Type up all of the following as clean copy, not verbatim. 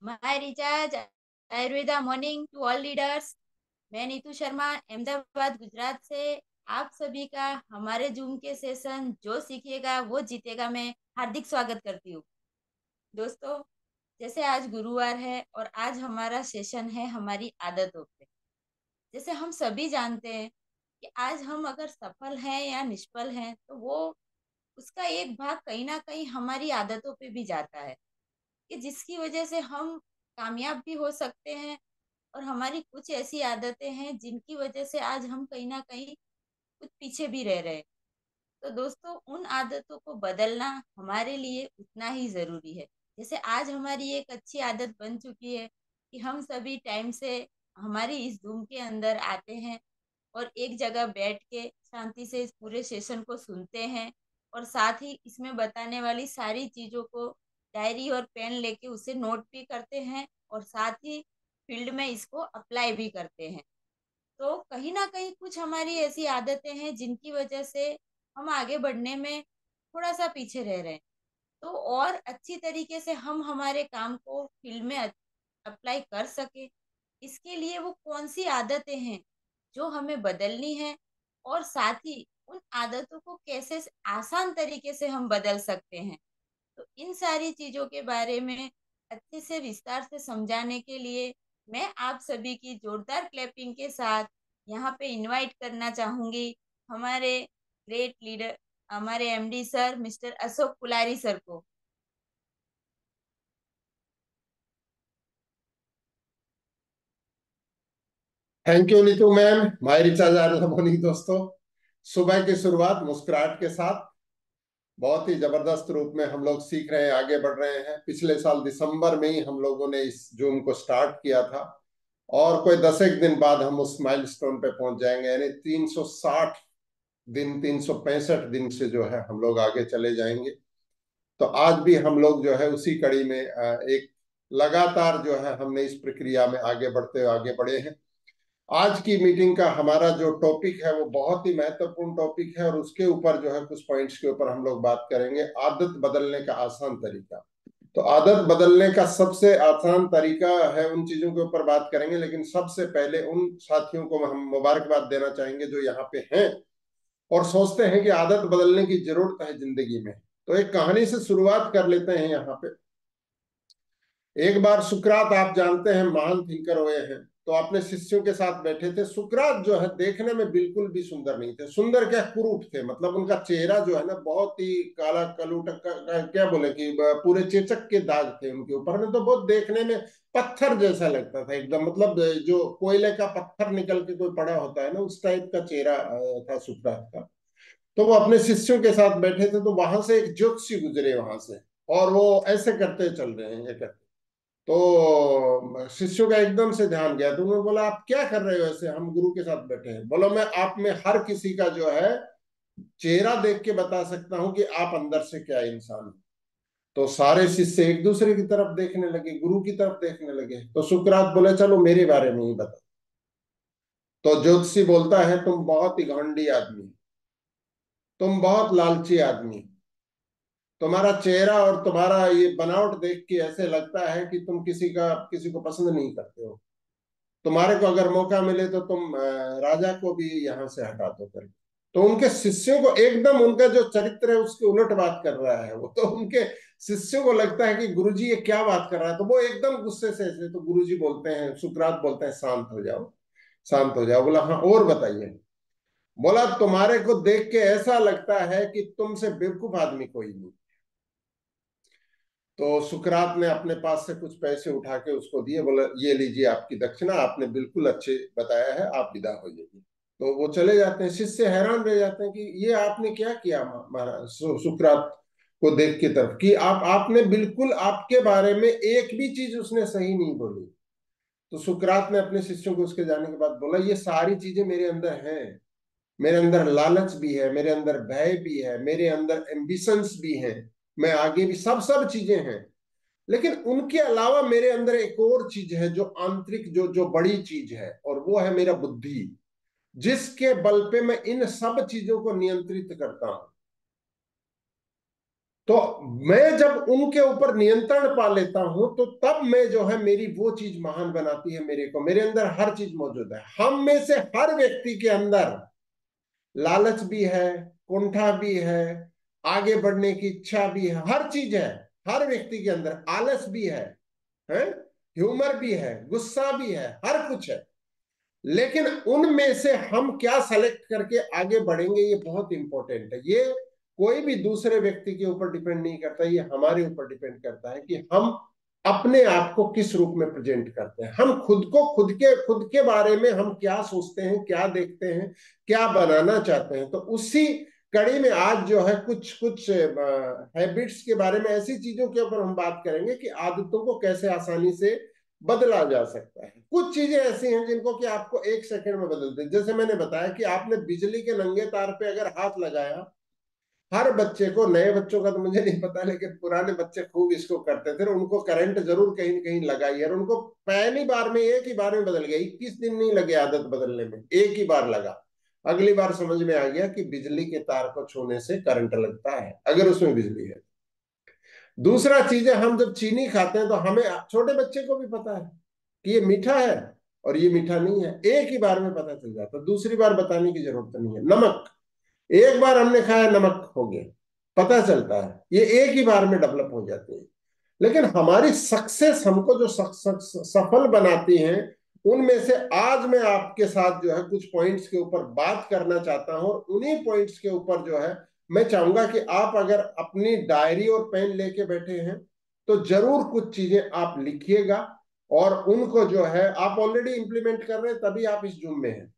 My recharge Ayurveda morning to all leaders. मैं नीतू शर्मा अहमदाबाद गुजरात से आप सभी का हमारे जूम के सेशन जो सीखेगा वो जीतेगा में हार्दिक स्वागत करती हूँ। दोस्तों, जैसे आज गुरुवार है और आज हमारा सेशन है हमारी आदतों पे। जैसे हम सभी जानते हैं कि आज हम अगर सफल हैं या निष्फल हैं तो वो उसका एक भाग कहीं ना कहीं हमारी आदतों पे भी जाता है कि जिसकी वजह से हम कामयाब भी हो सकते हैं और हमारी कुछ ऐसी आदतें हैं जिनकी वजह से आज हम कहीं ना कहीं कुछ पीछे भी रह रहे हैं। तो दोस्तों, उन आदतों को बदलना हमारे लिए उतना ही जरूरी है। जैसे आज हमारी एक अच्छी आदत बन चुकी है कि हम सभी टाइम से हमारी इस धूम के अंदर आते हैं और एक जगह बैठ के शांति से इस पूरे सेशन को सुनते हैं और साथ ही इसमें बताने वाली सारी चीजों को डायरी और पेन लेके उसे नोट भी करते हैं और साथ ही फील्ड में इसको अप्लाई भी करते हैं। तो कहीं ना कहीं कुछ हमारी ऐसी आदतें हैं जिनकी वजह से हम आगे बढ़ने में थोड़ा सा पीछे रह रहे हैं। तो और अच्छी तरीके से हम हमारे काम को फील्ड में अप्लाई कर सके, इसके लिए वो कौन सी आदतें हैं जो हमें बदलनी है और साथ ही उन आदतों को कैसे आसान तरीके से हम बदल सकते हैं। तो इन सारी चीजों के बारे में अच्छे से विस्तार से समझाने के लिए मैं आप सभी की जोरदार क्लैपिंग के साथ यहाँ पे इनवाइट करना चाहूंगी हमारे ग्रेट लीडर, हमारे MD sir mister Ashok Kulari sir को। Thank you Neetu ma'am. My recharge are morning दोस्तों। सुबह की शुरुआत मुस्कुराहट के साथ बहुत ही जबरदस्त रूप में हम लोग सीख रहे हैं, आगे बढ़ रहे हैं। पिछले साल दिसंबर में ही हम लोगों ने इस जूम को स्टार्ट किया था और कोई 10 एक दिन बाद हम उस माइलस्टोन पे पहुंच जाएंगे, यानी 360 दिन, 365 दिन से जो है हम लोग आगे चले जाएंगे। तो आज भी हम लोग जो है उसी कड़ी में एक लगातार जो है हमने इस प्रक्रिया में आगे बढ़ते हुए आगे बढ़े हैं। आज की मीटिंग का हमारा जो टॉपिक है वो बहुत ही महत्वपूर्ण टॉपिक है और उसके ऊपर जो है कुछ पॉइंट्स के ऊपर हम लोग बात करेंगे। आदत बदलने का आसान तरीका। तो आदत बदलने का सबसे आसान तरीका है, उन चीजों के ऊपर बात करेंगे, लेकिन सबसे पहले उन साथियों को हम मुबारकबाद देना चाहेंगे जो यहाँ पे हैं और सोचते हैं कि आदत बदलने की जरूरत है जिंदगी में। तो एक कहानी से शुरुआत कर लेते हैं यहाँ पे। एक बार सुकरात, आप जानते हैं, महान थिंकर हुए हैं, तो अपने शिष्यों के साथ बैठे थे। सुकरात जो है देखने में बिल्कुल भी सुंदर नहीं थे। सुंदर क्या, कुरूप थे। मतलब उनका चेहरा जो है ना बहुत ही काला कलूट क्या बोले कि पूरे चेचक के दाग थे उनके ऊपर में। तो बहुत देखने में पत्थर जैसा लगता था एकदम। मतलब जो कोयले का पत्थर निकल के कोई पड़ा होता है ना, उस टाइप का चेहरा था सुकरात का। तो वो अपने शिष्यों के साथ बैठे थे, तो वहां से एक ज्योतिषी गुजरे वहां से, और वो ऐसे करते चल रहे हैं, ये करते। तो शिष्यों का एकदम से ध्यान गया, तो उन्होंने बोला आप क्या कर रहे हो ऐसे, हम गुरु के साथ बैठे हैं। बोला मैं आप में हर किसी का जो है चेहरा देख के बता सकता हूं कि आप अंदर से क्या इंसान हो। तो सारे शिष्य एक दूसरे की तरफ देखने लगे, गुरु की तरफ देखने लगे। तो सुकरात बोले चलो मेरे बारे में ही बता। तो ज्योतिषी बोलता है तुम बहुत ही घमंडी आदमी, तुम बहुत लालची आदमी, तुम्हारा चेहरा और तुम्हारा ये बनावट देख के ऐसे लगता है कि तुम किसी को पसंद नहीं करते हो। तुम्हारे को अगर मौका मिले तो तुम राजा को भी यहाँ से हटा दो करके। तो उनके शिष्यों को एकदम, उनका जो चरित्र है उसके उलट बात कर रहा है वो। तो उनके शिष्यों को लगता है कि गुरुजी ये क्या बात कर रहा है। तो वो एकदम गुस्से से ऐसे, तो गुरुजी बोलते हैं, सुकरात बोलते हैं शांत हो जाओ, शांत हो जाओ। बोला हाँ और बताइए। बोला तुम्हारे को देख के ऐसा लगता है कि तुमसे बेवकूफ आदमी कोई नहीं। तो सुकरात ने अपने पास से कुछ पैसे उठा के उसको दिए। बोला ये लीजिए आपकी दक्षिणा, आपने बिल्कुल अच्छे बताया है, आप विदा हो जाइए। तो वो चले जाते हैं। शिष्य हैरान रह जाते हैं कि ये आपने क्या किया महाराज। सुकरात को देख के तरफ कि आपने बिल्कुल, आपके बारे में एक भी चीज उसने सही नहीं बोली। तो सुकरात ने अपने शिष्यों को उसके जाने के बाद बोला ये सारी चीजें मेरे अंदर हैं। मेरे अंदर लालच भी है, मेरे अंदर भय भी है, मेरे अंदर एम्बिशंस भी हैं, मैं आगे भी, सब सब चीजें हैं। लेकिन उनके अलावा मेरे अंदर एक और चीज है जो आंतरिक, जो जो बड़ी चीज है, और वो है मेरा बुद्धि, जिसके बल पे मैं इन सब चीजों को नियंत्रित करता हूं। तो मैं जब उनके ऊपर नियंत्रण पा लेता हूं, तो तब मैं जो है, मेरी वो चीज महान बनाती है मेरे को। मेरे अंदर हर चीज मौजूद है। हम में से हर व्यक्ति के अंदर लालच भी है, कुंठा भी है, आगे बढ़ने की इच्छा भी है, हर चीज है। हर व्यक्ति के अंदर आलस भी है, ह्यूमर भी है, गुस्सा भी है, हर कुछ है। लेकिन उनमें से हम क्या सेलेक्ट करके आगे बढ़ेंगे, ये बहुत इंपॉर्टेंट है। ये कोई भी दूसरे व्यक्ति के ऊपर डिपेंड नहीं करता, ये हमारे ऊपर डिपेंड करता है कि हम अपने आप को किस रूप में प्रेजेंट करते हैं। हम खुद को, खुद के बारे में हम क्या सोचते हैं, क्या देखते हैं, क्या बनाना चाहते हैं। तो उसी कड़ी में आज जो है कुछ कुछ हैबिट्स के बारे में, ऐसी चीजों के ऊपर हम बात करेंगे कि आदतों को कैसे आसानी से बदला जा सकता है। कुछ चीजें ऐसी हैं जिनको कि आपको एक सेकंड में बदलते हैं। जैसे मैंने बताया कि आपने बिजली के नंगे तार पे अगर हाथ लगाया, हर बच्चे को, नए बच्चों का तो मुझे नहीं पता, लेकिन पुराने बच्चे खूब इसको करते थे, उनको करंट जरूर कहीं न कहीं लगाई, और उनको पहली बार में, एक ही बार में बदल गया। 21 दिन नहीं लगे आदत बदलने में, एक ही बार लगा। अगली बार समझ में आ गया कि बिजली के तार को छूने से करंट लगता है, अगर उसमें बिजली है। दूसरा चीज है, हम जब चीनी खाते हैं तो हमें, छोटे बच्चे को भी पता है कि ये मीठा है और ये मीठा नहीं है, एक ही बार में पता चल जाता, दूसरी बार बताने की जरूरत नहीं है। नमक, एक बार हमने खाया, नमक हो गया, पता चलता है, ये एक ही बार में डेवलप हो जाते हैं। लेकिन हमारी सक्सेस, हमको जो सफल बनाती हैं, उनमें से आज मैं आपके साथ जो है कुछ पॉइंट्स के ऊपर बात करना चाहता हूं, और उन्हीं पॉइंट्स के ऊपर जो है मैं चाहूंगा कि आप अगर अपनी डायरी और पेन लेके बैठे हैं, तो जरूर कुछ चीजें आप लिखिएगा, और उनको जो है, आप ऑलरेडी इंप्लीमेंट कर रहे हैं, तभी आप इस जूम में हैं।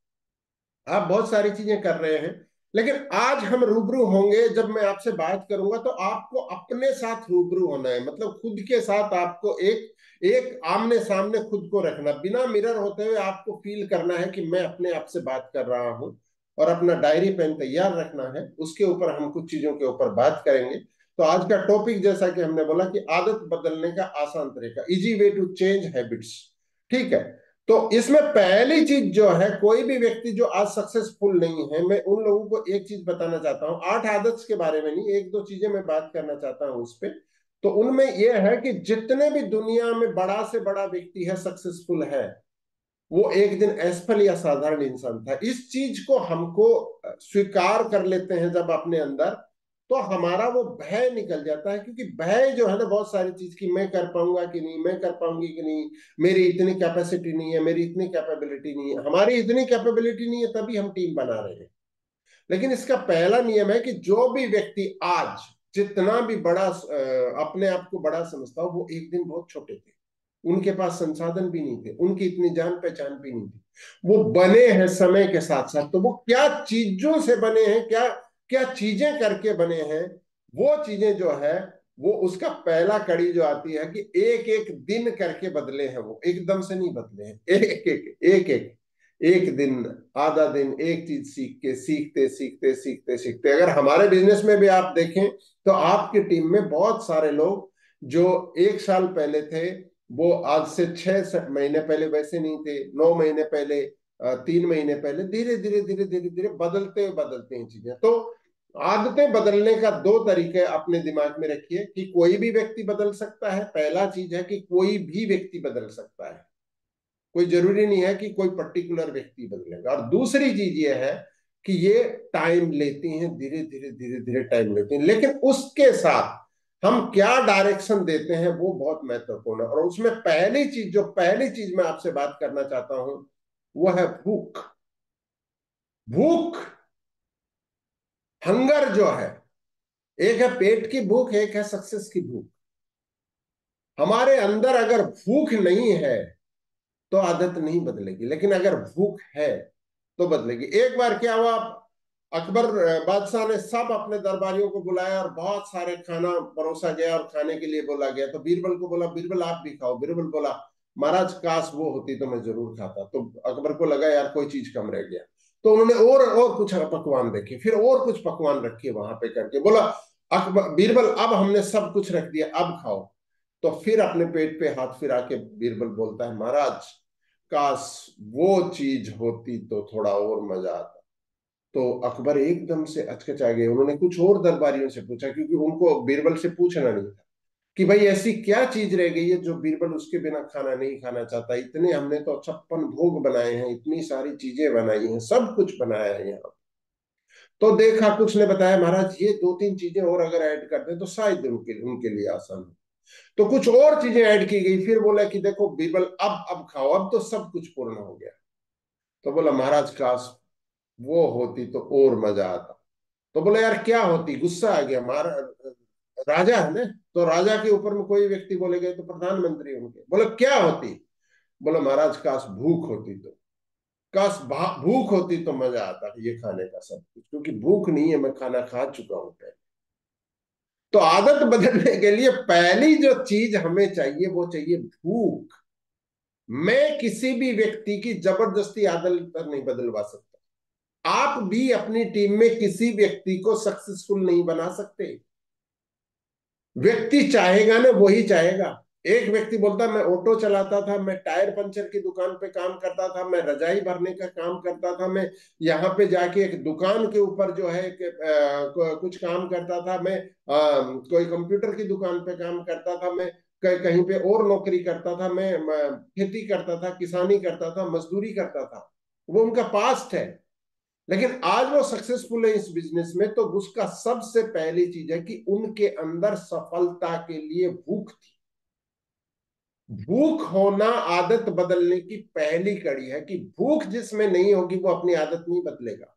आप बहुत सारी चीजें कर रहे हैं, लेकिन आज हम रूबरू होंगे, जब मैं आपसे बात करूंगा तो आपको अपने साथ रूबरू होना है, मतलब खुद के साथ आपको एक एक आमने सामने खुद को रखना, बिना मिरर होते हुए आपको फील करना है कि मैं अपने आप से बात कर रहा हूं, और अपना डायरी पेन तैयार रखना है। उसके ऊपर हम कुछ चीजों के ऊपर बात करेंगे। तो आज का टॉपिक, जैसा कि हमने बोला, कि आदत बदलने का आसान तरीका, easy way to change habits. ठीक है। तो इसमें पहली चीज जो है, कोई भी व्यक्ति जो आज सक्सेसफुल नहीं है, मैं उन लोगों को एक चीज बताना चाहता हूं, 8 आदर्श के बारे में नहीं, एक दो चीजें मैं बात करना चाहता हूं उस पे। तो उनमें यह है कि जितने भी दुनिया में बड़ा से बड़ा व्यक्ति है, सक्सेसफुल है, वो एक दिन असफल या साधारण इंसान था। इस चीज को हमको स्वीकार कर लेते हैं जब अपने अंदर, तो हमारा वो भय निकल जाता है। क्योंकि भय जो है ना, बहुत सारी चीज की, मैं कर पाऊंगा कि नहीं, मैं कर पाऊंगी कि नहीं, मेरी इतनी कैपेसिटी नहीं है, मेरी इतनी कैपेबिलिटी नहीं है, हमारी इतनी कैपेबिलिटी नहीं है, तभी हम टीम बना रहे हैं। लेकिन इसका पहला नियम है कि जो भी व्यक्ति आज जितना भी बड़ा अपने आप को बड़ा समझता हो, वो एक दिन बहुत छोटे थे। उनके पास संसाधन भी नहीं थे, उनकी इतनी जान पहचान भी नहीं थी। वो बने हैं समय के साथ साथ। तो वो क्या चीजों से बने हैं, क्या क्या चीजें करके बने हैं, वो चीजें जो है, वो उसका पहला कड़ी जो आती है कि एक एक दिन करके बदले हैं। वो एकदम से नहीं बदले हैं, एक दिन, आधा दिन, एक चीज सीख के, सीखते सीखते सीखते सीखते। अगर हमारे बिजनेस में भी आप देखें, तो आपकी टीम में बहुत सारे लोग जो 1 साल पहले थे, वो आज से 6 महीने पहले वैसे नहीं थे, 9 महीने पहले, 3 महीने पहले, धीरे धीरे धीरे धीरे धीरे बदलते बदलते हैं चीजें। तो आदतें बदलने का दो तरीके अपने दिमाग में रखिए, कि कोई भी व्यक्ति बदल सकता है। पहला चीज है कि कोई भी व्यक्ति बदल सकता है, कोई जरूरी नहीं है कि कोई पर्टिकुलर व्यक्ति बदलेगा। और दूसरी चीज ये है कि ये टाइम लेती हैं, धीरे धीरे धीरे धीरे टाइम लेती हैं, लेकिन उसके साथ हम क्या डायरेक्शन देते हैं, वो बहुत महत्वपूर्ण है। और उसमें पहली चीज मैं आपसे बात करना चाहता हूं, वो है भूख। भूख, हंगर जो है, एक है पेट की भूख, एक है सक्सेस की भूख। हमारे अंदर अगर भूख नहीं है, तो आदत नहीं बदलेगी, लेकिन अगर भूख है तो बदलेगी। एक बार क्या हुआ, अकबर बादशाह ने सब अपने दरबारियों को बुलाया, और बहुत सारे खाना परोसा गया और खाने के लिए बोला गया। तो बीरबल को बोला, बीरबल आप भी खाओ। बीरबल बोला, महाराज काश वो होती तो मैं जरूर खाता। तो अकबर को लगा यार कोई चीज कम रह गया। तो उन्होंने और कुछ पकवान देखे, फिर और कुछ पकवान रखे वहां पे करके, बोला अकबर, बीरबल अब हमने सब कुछ रख दिया, अब खाओ। तो फिर अपने पेट पे हाथ फिरा के बीरबल बोलता है, महाराज काश वो चीज होती तो थोड़ा और मजा आता। तो अकबर एकदम से अचकचा गए। उन्होंने कुछ और दरबारियों से पूछा, क्योंकि उनको बीरबल से पूछना नहीं था कि भाई ऐसी क्या चीज रह गई है जो बीरबल उसके बिना खाना नहीं खाना चाहता। इतने हमने तो 56 भोग बनाए हैं, इतनी सारी चीजें बनाई हैं, सब कुछ बनाया है यहाँ। तो देखा, कुछ ने बताया महाराज ये दो तीन चीजें और अगर ऐड कर दें तो शायद उनके उनके लिए आसान हो। तो कुछ और चीजें ऐड की गई। फिर बोला कि देखो बीरबल, अब खाओ, अब तो सब कुछ पूर्ण हो गया। तो बोला महाराज काश वो होती तो और मजा आता। तो बोला यार क्या होती, गुस्सा आ गया। राजा है ना, तो राजा के ऊपर में कोई व्यक्ति बोले गए तो प्रधानमंत्री उनके। बोले क्या होती? बोले महाराज काश भूख होती, तो काश भूख होती तो मजा आता ये खाने का सब कुछ, क्योंकि भूख नहीं है, मैं खाना खा चुका हूं पहले। तो आदत बदलने के लिए पहली जो चीज हमें चाहिए वो चाहिए भूख। मैं किसी भी व्यक्ति की जबरदस्ती आदत नहीं बदलवा सकता। आप भी अपनी टीम में किसी व्यक्ति को सक्सेसफुल नहीं बना सकते। व्यक्ति चाहेगा ना, वही चाहेगा। एक व्यक्ति बोलता मैं ऑटो चलाता था, मैं टायर पंचर की दुकान पे काम करता था, मैं रजाई भरने का काम करता था, मैं यहाँ पे जाके एक दुकान के ऊपर जो है कुछ काम करता था, मैं कोई कंप्यूटर की दुकान पे काम करता था, मैं कहीं पे और नौकरी करता था, मैं खेती करता था, किसानी करता था, मजदूरी करता था। वो उनका पास्ट है। लेकिन आज वो सक्सेसफुल है इस बिजनेस में, तो उसका सबसे पहली चीज है कि उनके अंदर सफलता के लिए भूख थी। भूख होना आदत बदलने की पहली कड़ी है, कि भूख जिसमें नहीं होगी वो अपनी आदत नहीं बदलेगा।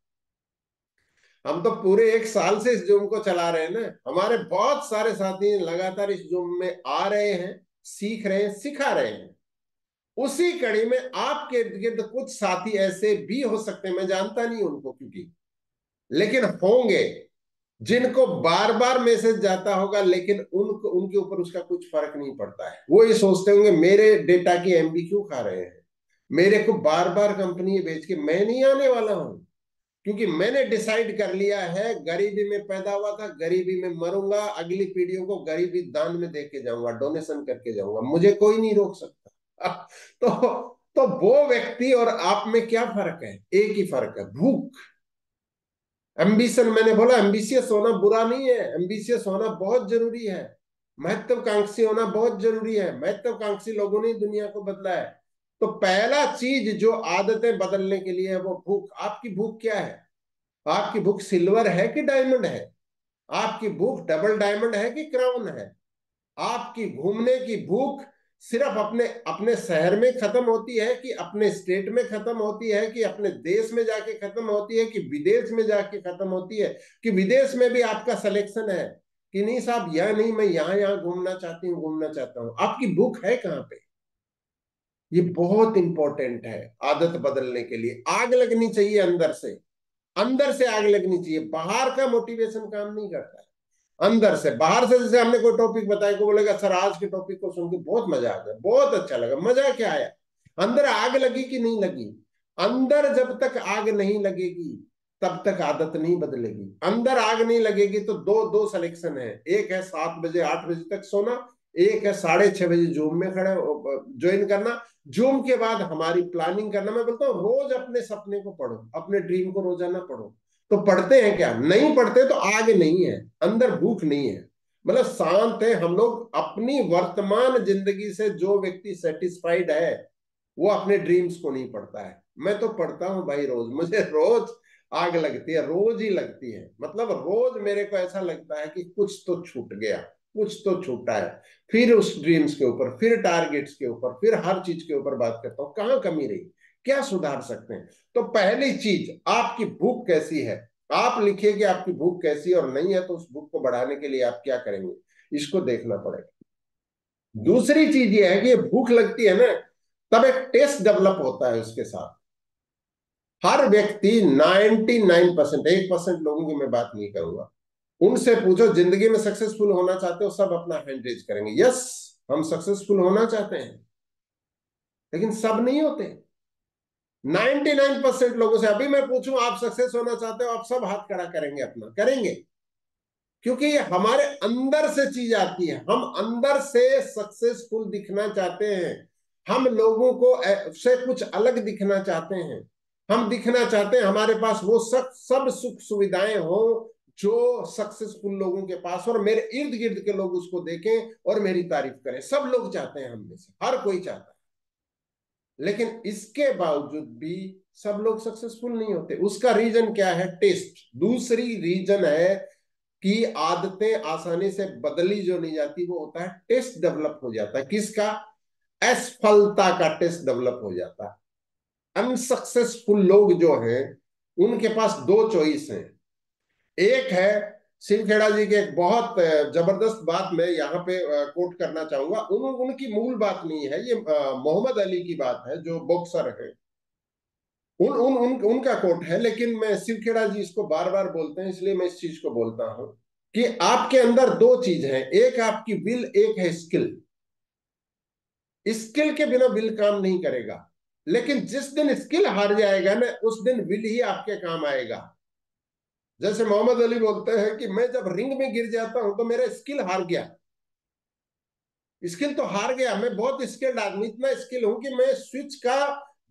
हम तो पूरे एक साल से इस जूम को चला रहे हैं ना, हमारे बहुत सारे साथी लगातार इस जूम में आ रहे हैं, सीख रहे हैं, सिखा रहे हैं। उसी कड़ी में आपके इर्द गिर्द कुछ साथी ऐसे भी हो सकते हैं, मैं जानता नहीं उनको क्योंकि, लेकिन होंगे जिनको बार बार मैसेज जाता होगा, लेकिन उनको उनके ऊपर उसका कुछ फर्क नहीं पड़ता है। वो ये सोचते होंगे मेरे डेटा की एमबी क्यों खा रहे हैं, मेरे को बार बार कंपनी बेच के मैं नहीं आने वाला हूं, क्योंकि मैंने डिसाइड कर लिया है गरीबी में पैदा हुआ था, गरीबी में मरूंगा, अगली पीढ़ियों को गरीबी दान में दे के जाऊंगा, डोनेशन करके जाऊंगा, मुझे कोई नहीं रोक सकता। तो वो व्यक्ति और आप में क्या फर्क है? एक ही फर्क है, भूख। एम्बिशन, मैंने बोला एम्बिशियस होना बुरा नहीं है, एम्बिशियस होना बहुत जरूरी है। महत्वाकांक्षी होना बहुत जरूरी है। महत्वाकांक्षी लोगों ने दुनिया को बदला है। तो पहला चीज जो आदतें बदलने के लिए है वो भूख। आपकी भूख क्या है? आपकी भूख सिल्वर है कि डायमंड है? आपकी भूख डबल डायमंड है कि क्राउन है? आपकी घूमने की भूख सिर्फ अपने अपने शहर में खत्म होती है, कि अपने स्टेट में खत्म होती है, कि अपने देश में जाके खत्म होती है, कि विदेश में जाके खत्म होती है, कि विदेश में भी आपका सिलेक्शन है कि नहीं साहब, यह नहीं, मैं यहाँ यहाँ घूमना चाहती हूँ, घूमना चाहता हूँ। आपकी भूख है कहाँ पे? ये बहुत इंपॉर्टेंट है आदत बदलने के लिए। आग लगनी चाहिए अंदर से, अंदर से आग लगनी चाहिए। बाहर का मोटिवेशन काम नहीं करता है। अंदर से, बाहर से जैसे हमने कोई टॉपिक बताया, को बोलेगा सर आज के टॉपिक को सुन के बहुत मजा आ गया, बहुत अच्छा लगा। मजा क्या आया? अंदर आग लगी कि नहीं लगी? अंदर जब तक आग नहीं लगेगी तब तक आदत नहीं बदलेगी। अंदर आग नहीं लगेगी तो दो दो सिलेक्शन है। एक है 7 बजे 8 बजे तक सोना, एक है 6:30 बजे जूम में खड़े ज्वाइन करना। जूम के बाद हमारी प्लानिंग करना। मैं बोलता हूँ रोज अपने सपने को पढ़ो, अपने ड्रीम को रोजाना पढ़ो। तो पढ़ते हैं क्या? नहीं पढ़ते तो आग नहीं है, अंदर भूख नहीं है। मतलब शांत है हम लोग। अपनी वर्तमान जिंदगी से जो व्यक्ति सेटिस्फाइड है वो अपने ड्रीम्स को नहीं पढ़ता है। मैं तो पढ़ता हूँ भाई रोज, मुझे रोज आग लगती है, रोज ही लगती है। मतलब रोज मेरे को ऐसा लगता है कि कुछ तो छूट गया, कुछ तो छूटा है। फिर उस ड्रीम्स के ऊपर, फिर टारगेट्स के ऊपर, फिर हर चीज के ऊपर बात करता हूँ, कहाँ कमी रही, क्या सुधार सकते हैं। तो पहली चीज, आपकी भूख कैसी है? आप लिखिए कि आपकी भूख कैसी है, और नहीं है तो उस भूख को बढ़ाने के लिए आप क्या करेंगे, इसको देखना पड़ेगा। दूसरी चीज ये है कि ये भूख लगती है ना, तब एक टेस्ट डेवलप होता है उसके साथ। हर व्यक्ति 99%, 1% लोगों की मैं बात नहीं करूंगा, उनसे पूछो जिंदगी में सक्सेसफुल होना चाहते हो, सब अपना हैंड रेज करेंगे, यस हम सक्सेसफुल होना चाहते हैं। लेकिन सब नहीं होते। 99% लोगों से अभी मैं पूछूं आप सक्सेस होना चाहते हो, आप सब हाथ खड़ा करेंगे, अपना करेंगे। क्योंकि ये हमारे अंदर से चीज आती है। हम अंदर से सक्सेसफुल दिखना चाहते हैं। हम लोगों को से कुछ अलग दिखना चाहते हैं। हम दिखना चाहते हैं हमारे पास वो सब सुख सुविधाएं हो जो सक्सेसफुल लोगों के पास, और मेरे इर्द गिर्द के लोग उसको देखें और मेरी तारीफ करें। सब लोग चाहते हैं, हम में से हर कोई चाहता है। लेकिन इसके बावजूद भी सब लोग सक्सेसफुल नहीं होते। उसका रीजन क्या है? टेस्ट। दूसरी रीजन है कि आदतें आसानी से बदली जो नहीं जाती, वो होता है टेस्ट डेवलप हो जाता है। किसका? असफलता का टेस्ट डेवलप हो जाता है। अनसक्सेसफुल लोग जो हैं उनके पास दो चॉइस हैं। एक है, शिव खेड़ा जी के एक बहुत जबरदस्त बात मैं यहाँ पे कोट करना चाहूंगा। उनकी मूल बात नहीं है ये, मोहम्मद अली की बात है जो बॉक्सर है। उनका कोट है, लेकिन मैं शिव खेड़ा जी इसको बार बार बोलते हैं, इसलिए मैं इस चीज को बोलता हूं कि आपके अंदर दो चीज है, एक आपकी विल, एक है स्किल। स्किल के बिना विल काम नहीं करेगा, लेकिन जिस दिन स्किल हार जाएगा ना, उस दिन विल ही आपके काम आएगा। जैसे मोहम्मद अली बोलते हैं कि मैं जब रिंग में गिर जाता हूं तो मेरा स्किल हार गया। स्किल तो हार गया, मैं बहुत स्किल्ड आदमी, इतना स्किल हूं कि मैं स्विच का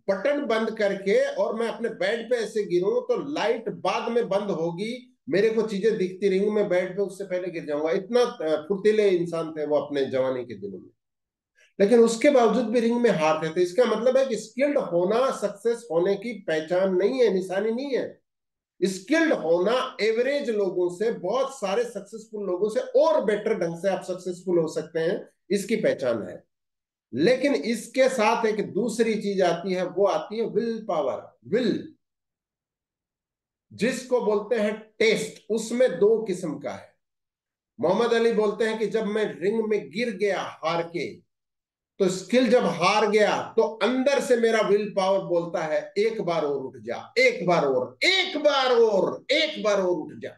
बटन बंद करके और मैं अपने बेड पे ऐसे गिरूं तो लाइट बाद में बंद होगी, मेरे को चीजें दिखती रहेंगी, मैं बेड पे उससे पहले गिर जाऊंगा। इतना फुर्तीले इंसान थे वो अपने जवानी के दिनों में। लेकिन उसके बावजूद भी रिंग में हारते थे। इसका मतलब है कि स्किल्ड होना सक्सेस होने की पहचान नहीं है, निशानी नहीं है। स्किल्ड होना एवरेज लोगों से, बहुत सारे सक्सेसफुल लोगों से और बेटर ढंग से आप सक्सेसफुल हो सकते हैं, इसकी पहचान है। लेकिन इसके साथ एक दूसरी चीज आती है, वो आती है विल पावर। विल, जिसको बोलते हैं टेस्ट, उसमें दो किस्म का है। मोहम्मद अली बोलते हैं कि जब मैं रिंग में गिर गया हार के, तो स्किल जब हार गया तो अंदर से मेरा विल पावर बोलता है एक बार और उठ जा, एक बार और, एक बार और, एक बार और उठ जा।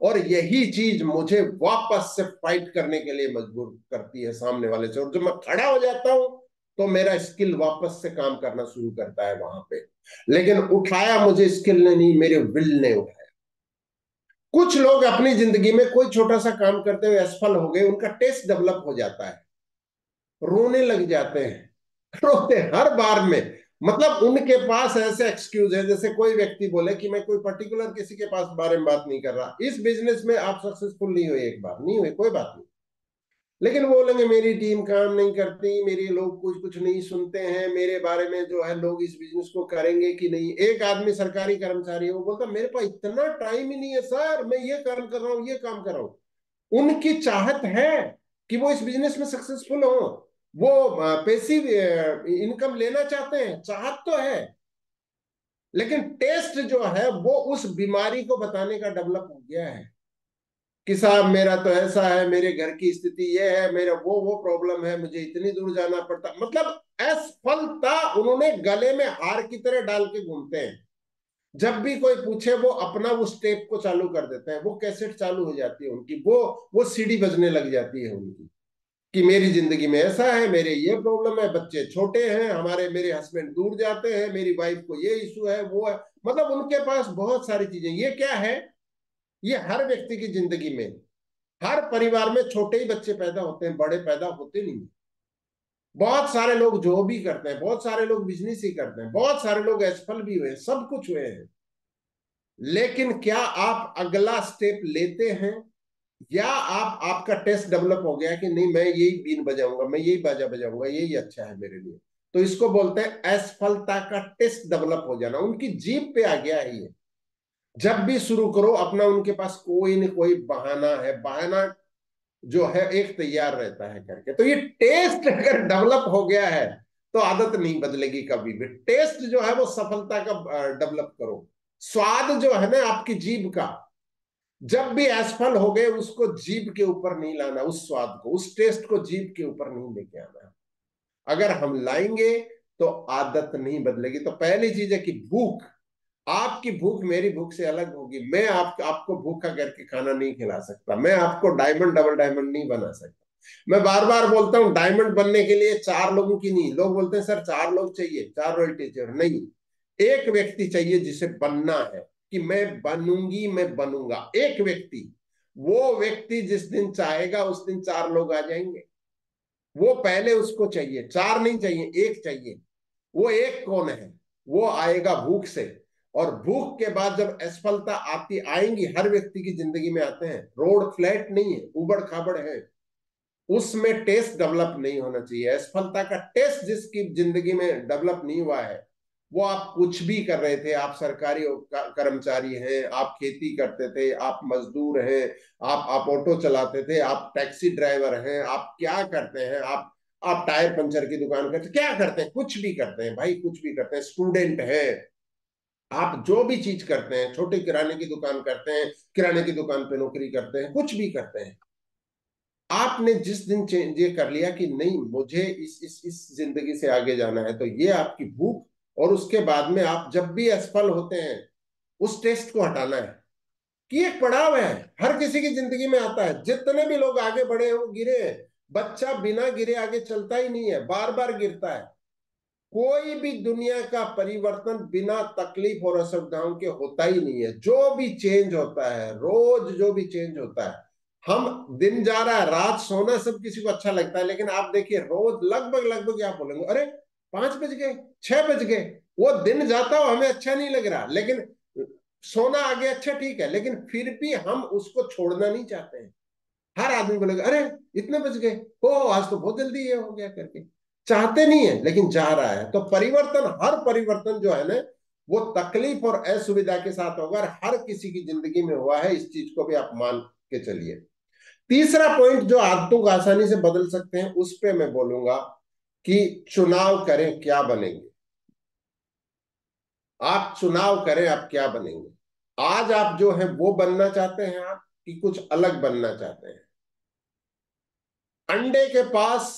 और यही चीज मुझे वापस से फाइट करने के लिए मजबूर करती है सामने वाले से। और जब मैं खड़ा हो जाता हूं तो मेरा स्किल वापस से काम करना शुरू करता है वहां पे। लेकिन उठाया मुझे स्किल ने नहीं, मेरे विल ने उठाया। कुछ लोग अपनी जिंदगी में कोई छोटा सा काम करते हुए असफल हो गए, उनका टेस्ट डेवलप हो जाता है, रोने लग जाते हैं। रोते हर बार में। मतलब उनके पास ऐसे एक्सक्यूज है, जैसे कोई व्यक्ति बोले कि मैं कोई पर्टिकुलर किसी के पास बारे में बात नहीं कर रहा, इस बिजनेस में आप सक्सेसफुल नहीं हुए, एक बार नहीं हुए, कोई बात नहीं, लेकिन वो बोलेंगे मेरी टीम काम नहीं करती, मेरे लोग कुछ कुछ नहीं सुनते हैं मेरे बारे में, जो है लोग इस बिजनेस को करेंगे कि नहीं। एक आदमी सरकारी कर्मचारी है, वो बोलता मेरे पास इतना टाइम ही नहीं है सर, मैं ये काम कर रहा हूँ, ये काम कर रहा हूँ। उनकी चाहत है कि वो इस बिजनेस में सक्सेसफुल हो, वो पैसिव इनकम लेना चाहते हैं, चाहत तो है, लेकिन टेस्ट जो है वो उस बीमारी को बताने का डेवलप हो गया है कि साहब मेरा तो ऐसा है, मेरे घर की स्थिति ये है, मेरा वो प्रॉब्लम है, मुझे इतनी दूर जाना पड़ता। मतलब असफलता उन्होंने गले में हार की तरह डाल के घूमते हैं। जब भी कोई पूछे वो अपना वो स्टेप को चालू कर देते हैं, वो कैसेट चालू हो जाती है उनकी, वो सीडी बजने लग जाती है उनकी कि मेरी जिंदगी में ऐसा है, मेरे ये प्रॉब्लम है, बच्चे छोटे हैं हमारे, मेरे हस्बैंड दूर जाते हैं, मेरी वाइफ को ये इशू है, वो है। मतलब उनके पास बहुत सारी चीजें। ये क्या है? ये हर व्यक्ति की जिंदगी में, हर परिवार में छोटे ही बच्चे पैदा होते हैं, बड़े पैदा होते नहीं। बहुत सारे लोग जो भी करते हैं, बहुत सारे लोग बिजनेस ही करते हैं, बहुत सारे लोग असफल भी हुए हैं, सब कुछ हुए हैं। लेकिन क्या आप अगला स्टेप लेते हैं? या आपका टेस्ट डेवलप हो गया कि नहीं मैं यही बीन बजाऊंगा, मैं यही बाजा बजाऊंगा, यही अच्छा है मेरे लिए। तो इसको बोलते हैं असफलता का टेस्ट डेवलप हो जाना। उनकी जीभ पे आ गया है ये। जब भी शुरू करो अपना, उनके पास कोई न कोई बहाना है, बहाना जो है एक तैयार रहता है करके। तो ये टेस्ट अगर डेवलप हो गया है तो आदत नहीं बदलेगी कभी भी। टेस्ट जो है वो सफलता का डेवलप करो। स्वाद जो है ना आपकी जीभ का, जब भी असफल हो गए उसको जीभ के ऊपर नहीं लाना, उस स्वाद को, उस टेस्ट को जीभ के ऊपर नहीं लेके आना। अगर हम लाएंगे तो आदत नहीं बदलेगी। तो पहली चीज है कि भूख, आपकी भूख मेरी भूख से अलग होगी। मैं आपको भूखा करके खाना नहीं खिला सकता, मैं आपको डायमंड डबल डायमंड नहीं बना सकता। मैं बार बार बोलता हूं डायमंड बनने के लिए चार लोगों की नहीं, लोग बोलते हैं सर चार लोग चाहिए, चार रॉयल्टी चाहिए, नहीं, एक व्यक्ति चाहिए जिसे बनना है कि मैं बनूंगी, मैं बनूंगा, एक व्यक्ति। वो व्यक्ति जिस दिन चाहेगा उस दिन चार लोग आ जाएंगे। वो पहले उसको चाहिए, चार नहीं चाहिए, एक चाहिए। वो एक कौन है? वो आएगा भूख से। और भूख के बाद जब असफलता आती आएंगी, हर व्यक्ति की जिंदगी में आते हैं, रोड फ्लैट नहीं है, उबड़ खाबड़ है, उसमें टेस्ट डेवलप नहीं होना चाहिए। असफलता का टेस्ट जिसकी जिंदगी में डेवलप नहीं हुआ है, वो आप कुछ भी कर रहे थे, आप सरकारी कर्मचारी हैं, आप खेती करते थे, आप मजदूर हैं, आप ऑटो चलाते थे, आप टैक्सी ड्राइवर हैं, आप क्या करते हैं, आप टायर पंचर की दुकान करते, क्या करते हैं, कुछ भी करते हैं भाई, कुछ भी करते हैं, स्टूडेंट है, आप जो भी चीज करते हैं, छोटे किराने की दुकान करते हैं, किराने की दुकान पे नौकरी करते हैं, कुछ भी करते हैं, आपने जिस दिन चेंज ये कर लिया कि नहीं मुझे इस जिंदगी से आगे जाना है, तो ये आपकी भूख, और उसके बाद में आप जब भी असफल होते हैं, उस टेस्ट को हटाना है कि एक पड़ाव है, हर किसी की जिंदगी में आता है, जितने भी लोग आगे बढ़े हैं वो गिरे हैं। बच्चा बिना गिरे आगे चलता ही नहीं है, बार बार गिरता है। कोई भी दुनिया का परिवर्तन बिना तकलीफ और असुविधाओं के होता ही नहीं है। जो भी चेंज होता है, रोज जो भी चेंज होता है, हम दिन जा रहा है, रात सोना सब किसी को अच्छा लगता है, लेकिन आप देखिए रोज लगभग लगभग आप बोलेंगे अरे 5 बज गए, 6 बज गए, वो दिन जाता हो हमें अच्छा नहीं लग रहा, लेकिन सोना आगे अच्छा ठीक है, लेकिन फिर भी हम उसको छोड़ना नहीं चाहते हैं। हर आदमी बोलेगा अरे इतने बज गए, ओ आज तो बहुत जल्दी ये हो गया करके, चाहते नहीं है लेकिन जा रहा है। तो परिवर्तन, हर परिवर्तन जो है ना, वो तकलीफ और असुविधा के साथ होगा, और हर किसी की जिंदगी में हुआ है, इस चीज को भी आप मान के चलिए। तीसरा पॉइंट जो आदतों को आसानी से बदल सकते हैं, उस पे मैं बोलूंगा कि चुनाव करें क्या बनेंगे। आप चुनाव करें आप क्या बनेंगे। आज आप जो है वो बनना चाहते हैं आप, कि कुछ अलग बनना चाहते हैं। अंडे के पास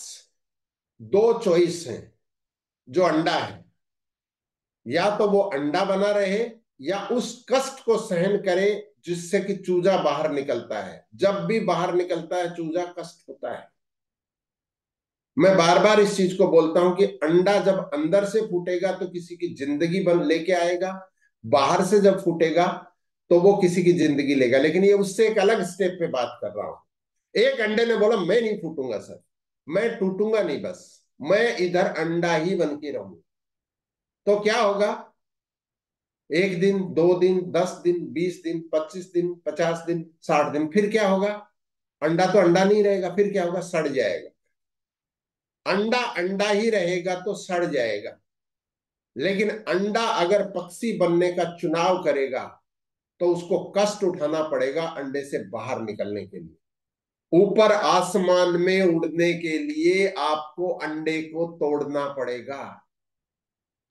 दो चॉइस हैं। जो अंडा है, या तो वो अंडा बना रहे, या उस कष्ट को सहन करे जिससे कि चूजा बाहर निकलता है। जब भी बाहर निकलता है चूजा, कष्ट होता है। मैं बार बार इस चीज को बोलता हूं कि अंडा जब अंदर से फूटेगा तो किसी की जिंदगी बन लेके आएगा, बाहर से जब फूटेगा तो वो किसी की जिंदगी लेगा। लेकिन ये उससे एक अलग स्टेप पे बात कर रहा हूं। एक अंडे ने बोला मैं नहीं फूटूंगा सर, मैं टूटूंगा नहीं, बस मैं इधर अंडा ही बन के रहूं। तो क्या होगा, 1 दिन, 2 दिन, 10 दिन, 20 दिन, 25 दिन, 50 दिन, 60 दिन, फिर क्या होगा, अंडा तो अंडा नहीं रहेगा, फिर क्या होगा, सड़ जाएगा। अंडा अंडा ही रहेगा तो सड़ जाएगा। लेकिन अंडा अगर पक्षी बनने का चुनाव करेगा, तो उसको कष्ट उठाना पड़ेगा अंडे से बाहर निकलने के लिए। ऊपर आसमान में उड़ने के लिए आपको अंडे को तोड़ना पड़ेगा।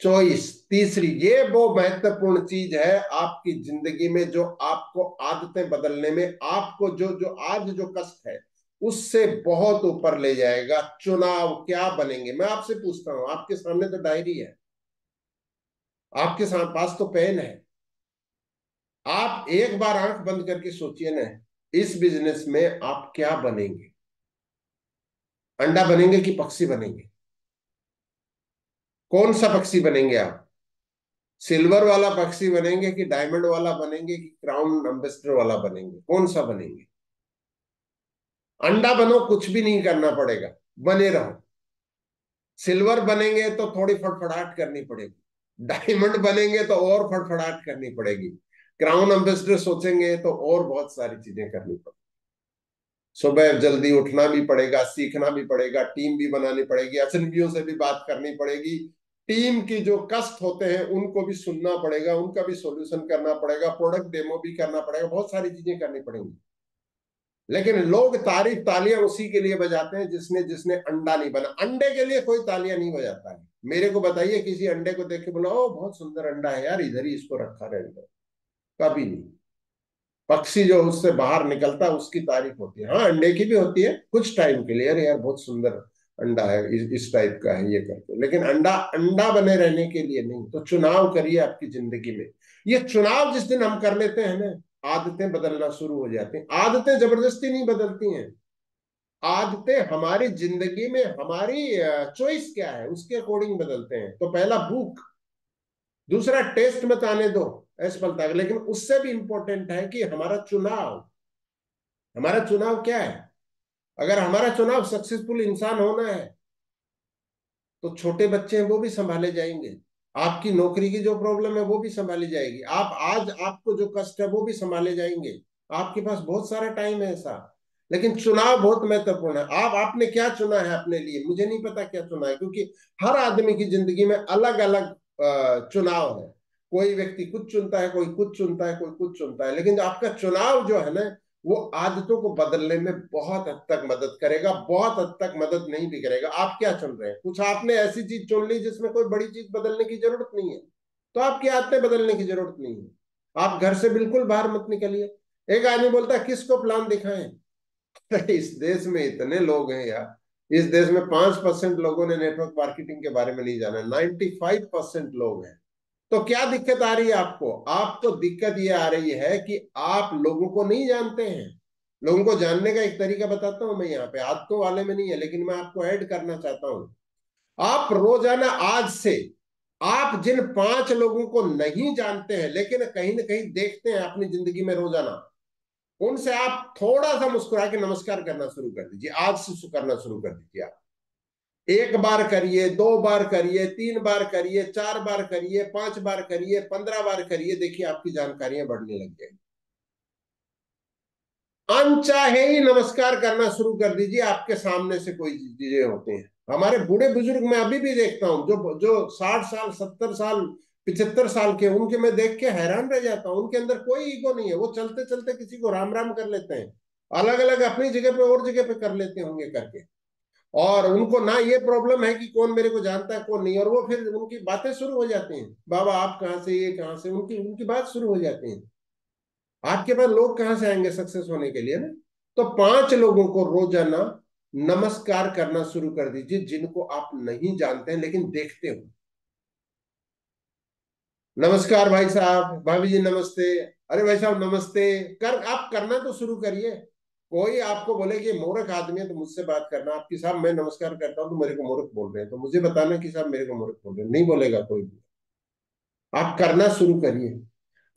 चॉइस तीसरी, ये वो महत्वपूर्ण चीज है आपकी जिंदगी में, जो आपको आदतें बदलने में, आपको जो जो आज जो कष्ट है उससे बहुत ऊपर ले जाएगा। चुनाव क्या बनेंगे। मैं आपसे पूछता हूं, आपके सामने तो डायरी है, आपके पास तो पेन है, आप एक बार आंख बंद करके सोचिए ना, इस बिजनेस में आप क्या बनेंगे। अंडा बनेंगे कि पक्षी बनेंगे। कौन सा पक्षी बनेंगे आप, सिल्वर वाला पक्षी बनेंगे कि डायमंड वाला बनेंगे कि क्राउन एम्बेसडर वाला बनेंगे, कौन सा बनेंगे। अंडा बनो, कुछ भी नहीं करना पड़ेगा, बने रहो। सिल्वर बनेंगे तो थोड़ी फड़फड़ाहट करनी पड़ेगी, डायमंड बनेंगे तो और फड़फड़ाहट करनी पड़ेगी, क्राउन एम्बेसडर सोचेंगे तो और बहुत सारी चीजें करनी पड़ेगी। सुबह जल्दी उठना भी पड़ेगा, सीखना भी पड़ेगा, टीम भी बनानी पड़ेगी, अजनबियों से भी बात करनी पड़ेगी, टीम की जो कष्ट होते हैं उनको भी सुनना पड़ेगा, उनका भी सॉल्यूशन करना पड़ेगा, प्रोडक्ट डेमो भी करना पड़ेगा, बहुत सारी चीजें करनी पड़ेंगी। लेकिन लोग तारीफ तालियां उसी के लिए बजाते हैं जिसने जिसने अंडा नहीं बना। अंडे के लिए कोई तालियां नहीं बजाता है। मेरे को बताइए किसी अंडे को देख के बोला ओ बहुत सुंदर अंडा है यार, इधर ही इसको रखा रहने दो, कभी नहीं। पक्षी जो उससे बाहर निकलता है उसकी तारीफ होती है, हाँ अंडे की भी होती है कुछ टाइम के लिए, अरे यार बहुत सुंदर अंडा है, इस टाइप का है, ये करके। लेकिन अंडा अंडा बने रहने के लिए नहीं। तो चुनाव करिए आपकी जिंदगी में। ये चुनाव जिस दिन हम कर लेते हैं ना, आदतें बदलना शुरू हो जाती हैं। आदतें जबरदस्ती नहीं बदलती हैं, आदतें हमारी जिंदगी में हमारी चॉइस क्या है उसके अकॉर्डिंग बदलते हैं। तो पहला भूख, दूसरा टेस्ट मत आने दो असफलता का, लेकिन उससे भी इंपॉर्टेंट है कि हमारा चुनाव, हमारा चुनाव क्या है। अगर हमारा चुनाव सक्सेसफुल इंसान होना है, तो छोटे बच्चे हैं वो भी संभाले जाएंगे, आपकी नौकरी की जो प्रॉब्लम है वो भी संभाली जाएगी, आप आज आपको जो कष्ट है वो भी संभाले जाएंगे। आपके पास बहुत सारा टाइम है ऐसा। लेकिन चुनाव बहुत महत्वपूर्ण है। आप आपने क्या चुना है अपने लिए, मुझे नहीं पता क्या चुना है, क्योंकि हर आदमी की जिंदगी में अलग अलग चुनाव है। कोई व्यक्ति कुछ चुनता है, कोई कुछ चुनता है, कोई कुछ चुनता है, लेकिन जो आपका चुनाव जो है ना, वो आदतों को बदलने में बहुत हद तक मदद करेगा, बहुत हद तक मदद नहीं भी करेगा। आप क्या चुन रहे हैं? कुछ आपने ऐसी चीज चुन ली जिसमें कोई बड़ी चीज बदलने की जरूरत नहीं है, तो आपकी आदतें बदलने की जरूरत नहीं है। आप घर से बिल्कुल बाहर मत निकलिए। एक आदमी बोलता है किसको प्लान दिखाएं? इस देश में इतने लोग हैं यार, इस देश में 5% लोगों ने नेटवर्क मार्केटिंग के बारे में नहीं जाना, 95% लोग हैं। तो क्या दिक्कत आ रही है आपको? आपको दिक्कत ये आ रही है कि आप लोगों को नहीं जानते हैं। लोगों को जानने का एक तरीका बताता हूं मैं, यहाँ पे आदतों वाले में नहीं है, लेकिन मैं आपको ऐड करना चाहता हूं। आप रोजाना आज से, आप जिन 5 लोगों को नहीं जानते हैं लेकिन कहीं ना कहीं देखते हैं अपनी जिंदगी में रोजाना, उनसे आप थोड़ा सा मुस्कुरा के नमस्कार करना शुरू कर दीजिए। आज से करना शुरू कर दीजिए आप। 1 बार करिए, 2 बार करिए, 3 बार करिए, 4 बार करिए, 5 बार करिए, 15 बार करिए, देखिए आपकी जानकारियां बढ़ने लग जाएंगी। अनचाहे ही नमस्कार करना शुरू कर दीजिए। आपके सामने से कोई चीजें होती हैं, हमारे बूढ़े बुजुर्ग मैं अभी भी देखता हूँ, जो जो 60 साल, 70 साल, 75 साल के, उनके मैं देख के हैरान रह जाता हूँ। उनके अंदर कोई ईगो नहीं है, वो चलते चलते किसी को राम राम कर लेते हैं। अलग अलग अपनी जगह पे और जगह पे कर लेते होंगे करके, और उनको ना ये प्रॉब्लम है कि कौन मेरे को जानता है कौन नहीं। और वो फिर उनकी बातें शुरू हो जाती हैं, बाबा आप कहाँ से, ये कहाँ से, उनकी उनकी बात शुरू हो जाती है। आपके पास लोग कहाँ से आएंगे सक्सेस होने के लिए ना? तो 5 लोगों को रोजाना नमस्कार करना शुरू कर दीजिए, जिनको आप नहीं जानते हैं लेकिन देखते हो। नमस्कार भाई साहब, भाभी जी नमस्ते, अरे भाई साहब नमस्ते, कर आप करना तो शुरू करिए। कोई आपको बोले कि मूर्ख आदमी है तो मुझसे बात करना, आपकी साहब मैं नमस्कार करता हूं तो मेरे को मूर्ख बोल रहे हैं, तो मुझे बताना कि साहब मेरे को मूर्ख बोल रहे हैं, नहीं बोलेगा कोई भी। आप करना शुरू करिए,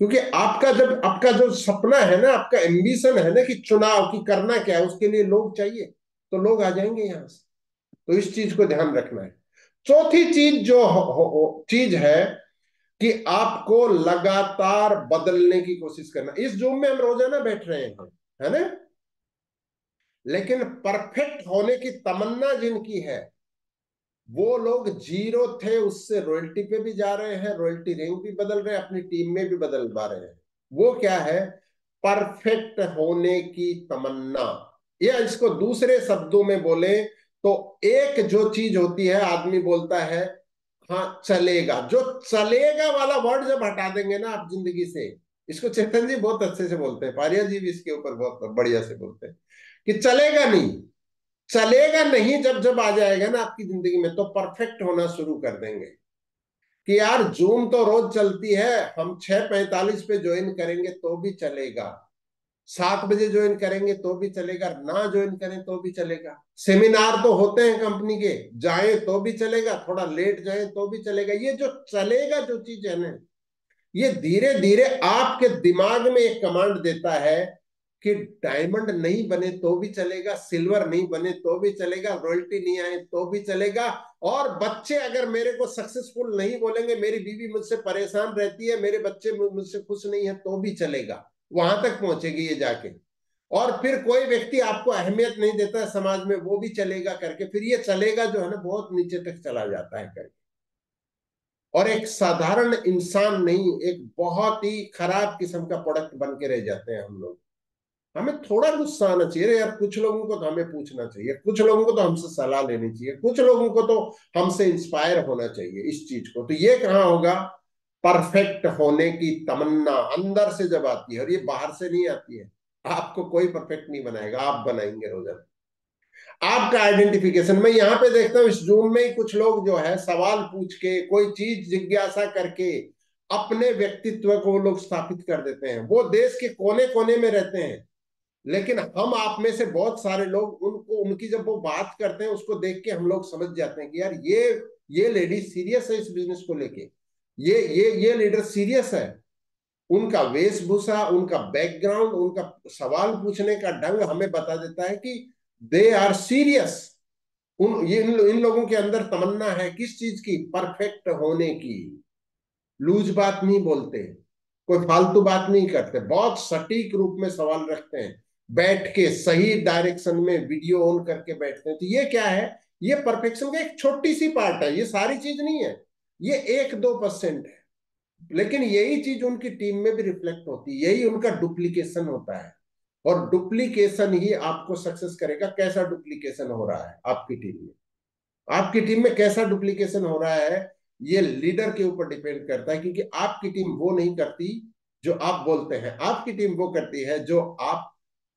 क्योंकि आपका जब आपका जो सपना है ना, आपका एम्बिशन है ना कि चुनाव की करना क्या है, उसके लिए लोग चाहिए, तो लोग आ जाएंगे यहां से। तो इस चीज को ध्यान रखना है। चौथी चीज जो चीज है कि आपको लगातार बदलने की कोशिश करना। इस जूम में हम रोजाना बैठ रहे हैं, है ना? लेकिन परफेक्ट होने की तमन्ना जिनकी है, वो लोग जीरो थे उससे रॉयल्टी पे भी जा रहे हैं, रॉयल्टी रैंक भी बदल रहे हैं, अपनी टीम में भी बदल पा रहे हैं। वो क्या है? परफेक्ट होने की तमन्ना। या इसको दूसरे शब्दों में बोले तो, एक जो चीज होती है, आदमी बोलता है हाँ चलेगा, जो चलेगा वाला वर्ड जब हटा देंगे ना आप जिंदगी से, इसको चेतन जी बहुत अच्छे से बोलते हैं, पारिया जी भी इसके ऊपर बहुत बढ़िया से बोलते हैं कि चलेगा नहीं, चलेगा नहीं जब जब आ जाएगा ना आपकी जिंदगी में, तो परफेक्ट होना शुरू कर देंगे कि यार जूम तो रोज चलती है, हम 6:45 पे ज्वाइन करेंगे तो भी चलेगा, 7 बजे ज्वाइन करेंगे तो भी चलेगा, ना ज्वाइन करें तो भी चलेगा, सेमिनार तो होते हैं कंपनी के, जाए तो भी चलेगा, थोड़ा लेट जाए तो भी चलेगा। ये जो चलेगा जो चीज है ना, ये धीरे धीरे आपके दिमाग में एक कमांड देता है कि डायमंड नहीं बने तो भी चलेगा, सिल्वर नहीं बने तो भी चलेगा, रॉयल्टी नहीं आए तो भी चलेगा, और बच्चे अगर मेरे को सक्सेसफुल नहीं बोलेंगे, मेरी बीवी मुझसे परेशान रहती है, मेरे बच्चे मुझसे खुश नहीं है तो भी चलेगा। वहां तक पहुंचेगी ये जाके। और फिर कोई व्यक्ति आपको अहमियत नहीं देता है समाज में, वो भी चलेगा करके, फिर ये चलेगा जो है ना बहुत नीचे तक चला जाता है करके, और एक साधारण इंसान नहीं, एक बहुत ही खराब किस्म का प्रोडक्ट बन के रह जाते हैं हम लोग। हमें थोड़ा गुस्सा आना चाहिए। अरे यार, कुछ लोगों को तो हमें पूछना चाहिए, कुछ लोगों को तो हमसे सलाह लेनी चाहिए, कुछ लोगों को तो हमसे इंस्पायर होना चाहिए इस चीज को। तो ये कहाँ होगा? परफेक्ट होने की तमन्ना अंदर से जब आती है, और ये बाहर से नहीं आती है। आपको कोई परफेक्ट नहीं बनाएगा, आप बनाएंगे रोजाना। आपका आइडेंटिफिकेशन, मैं यहाँ पे देखता हूँ इस जूम में ही कुछ लोग जो है सवाल पूछ के, कोई चीज जिज्ञासा करके अपने व्यक्तित्व को वो लोग स्थापित कर देते हैं। वो देश के कोने कोने में रहते हैं, लेकिन हम आप में से बहुत सारे लोग उनको, उनकी जब वो बात करते हैं उसको देख के हम लोग समझ जाते हैं कि यार ये लेडी सीरियस है इस बिजनेस को लेके, ये लीडर सीरियस है। उनका वेशभूषा, उनका बैकग्राउंड, उनका सवाल पूछने का ढंग हमें बता देता है कि दे आर सीरियस। इन लोगों के अंदर तमन्ना है किस चीज की? परफेक्ट होने की। लूज बात नहीं बोलते, कोई फालतू बात नहीं करते, बहुत सटीक रूप में सवाल रखते हैं, बैठ के सही डायरेक्शन में वीडियो ऑन करके बैठते हैं। तो ये क्या है? ये परफेक्शन का एक छोटी सी पार्ट है, ये सारी चीज नहीं है, ये 1-2% है। लेकिन यही चीज उनकी टीम में भी रिफ्लेक्ट होती है, यही उनका डुप्लीकेशन होता है। और डुप्लीकेशन ही आपको सक्सेस करेगा। कैसा डुप्लीकेशन हो रहा है आपकी टीम में? आपकी टीम में कैसा डुप्लीकेशन हो रहा है, ये लीडर के ऊपर डिपेंड करता है। क्योंकि आपकी टीम वो नहीं करती जो आप बोलते हैं, आपकी टीम वो करती है जो आप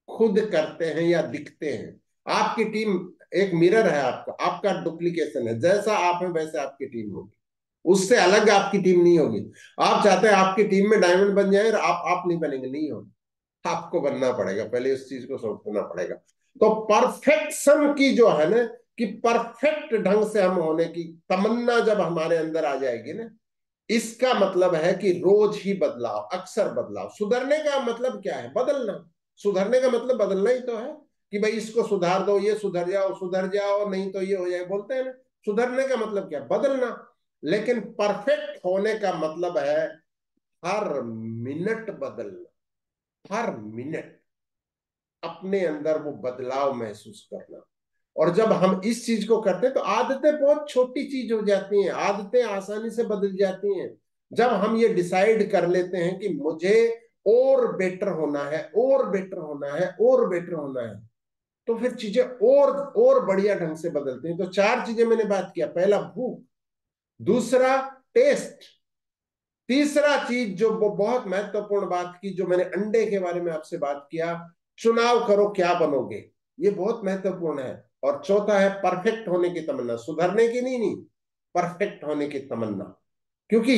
खुद करते हैं या दिखते हैं। आपकी टीम एक मिरर है आपका, आपका डुप्लीकेशन है। जैसा आप हैं वैसे आपकी टीम होगी, उससे अलग आपकी टीम नहीं होगी। आप चाहते हैं आपकी टीम में डायमंड बन जाए और आप नहीं बनेंगे, नहीं होगी। आपको बनना पड़ेगा, पहले उस चीज को सोचना पड़ेगा। तो परफेक्शन की जो है ना, कि परफेक्ट ढंग से हम होने की तमन्ना जब हमारे अंदर आ जाएगी ना, इसका मतलब है कि रोज ही बदलाव, अक्सर बदलाव। सुधरने का मतलब क्या है? बदलना। सुधरने का मतलब बदलना ही तो है, कि भाई इसको सुधार दो, ये सुधर जाओ, नहीं तो ये हो जाए, बोलते हैं ना। सुधरने का मतलब क्या? बदलना। लेकिन परफेक्ट होने का मतलब है हर मिनट बदलना, हर मिनट अपने अंदर वो बदलाव महसूस करना। और जब हम इस चीज को करते हैं तो आदतें बहुत छोटी चीज हो जाती हैं, आदतें आसानी से बदल जाती हैं। जब हम ये डिसाइड कर लेते हैं कि मुझे और बेटर होना है, और बेटर होना है, और बेटर होना है, तो फिर चीजें और बढ़िया ढंग से बदलती हैं। तो 4 चीजें मैंने बात किया। पहला भूख, दूसरा टेस्ट, तीसरा चीज जो वो बहुत महत्वपूर्ण बात की, जो मैंने अंडे के बारे में आपसे बात किया, चुनाव करो क्या बनोगे, ये बहुत महत्वपूर्ण है। और चौथा है परफेक्ट होने की तमन्ना, सुधरने की नहीं, नहीं, परफेक्ट होने की तमन्ना। क्योंकि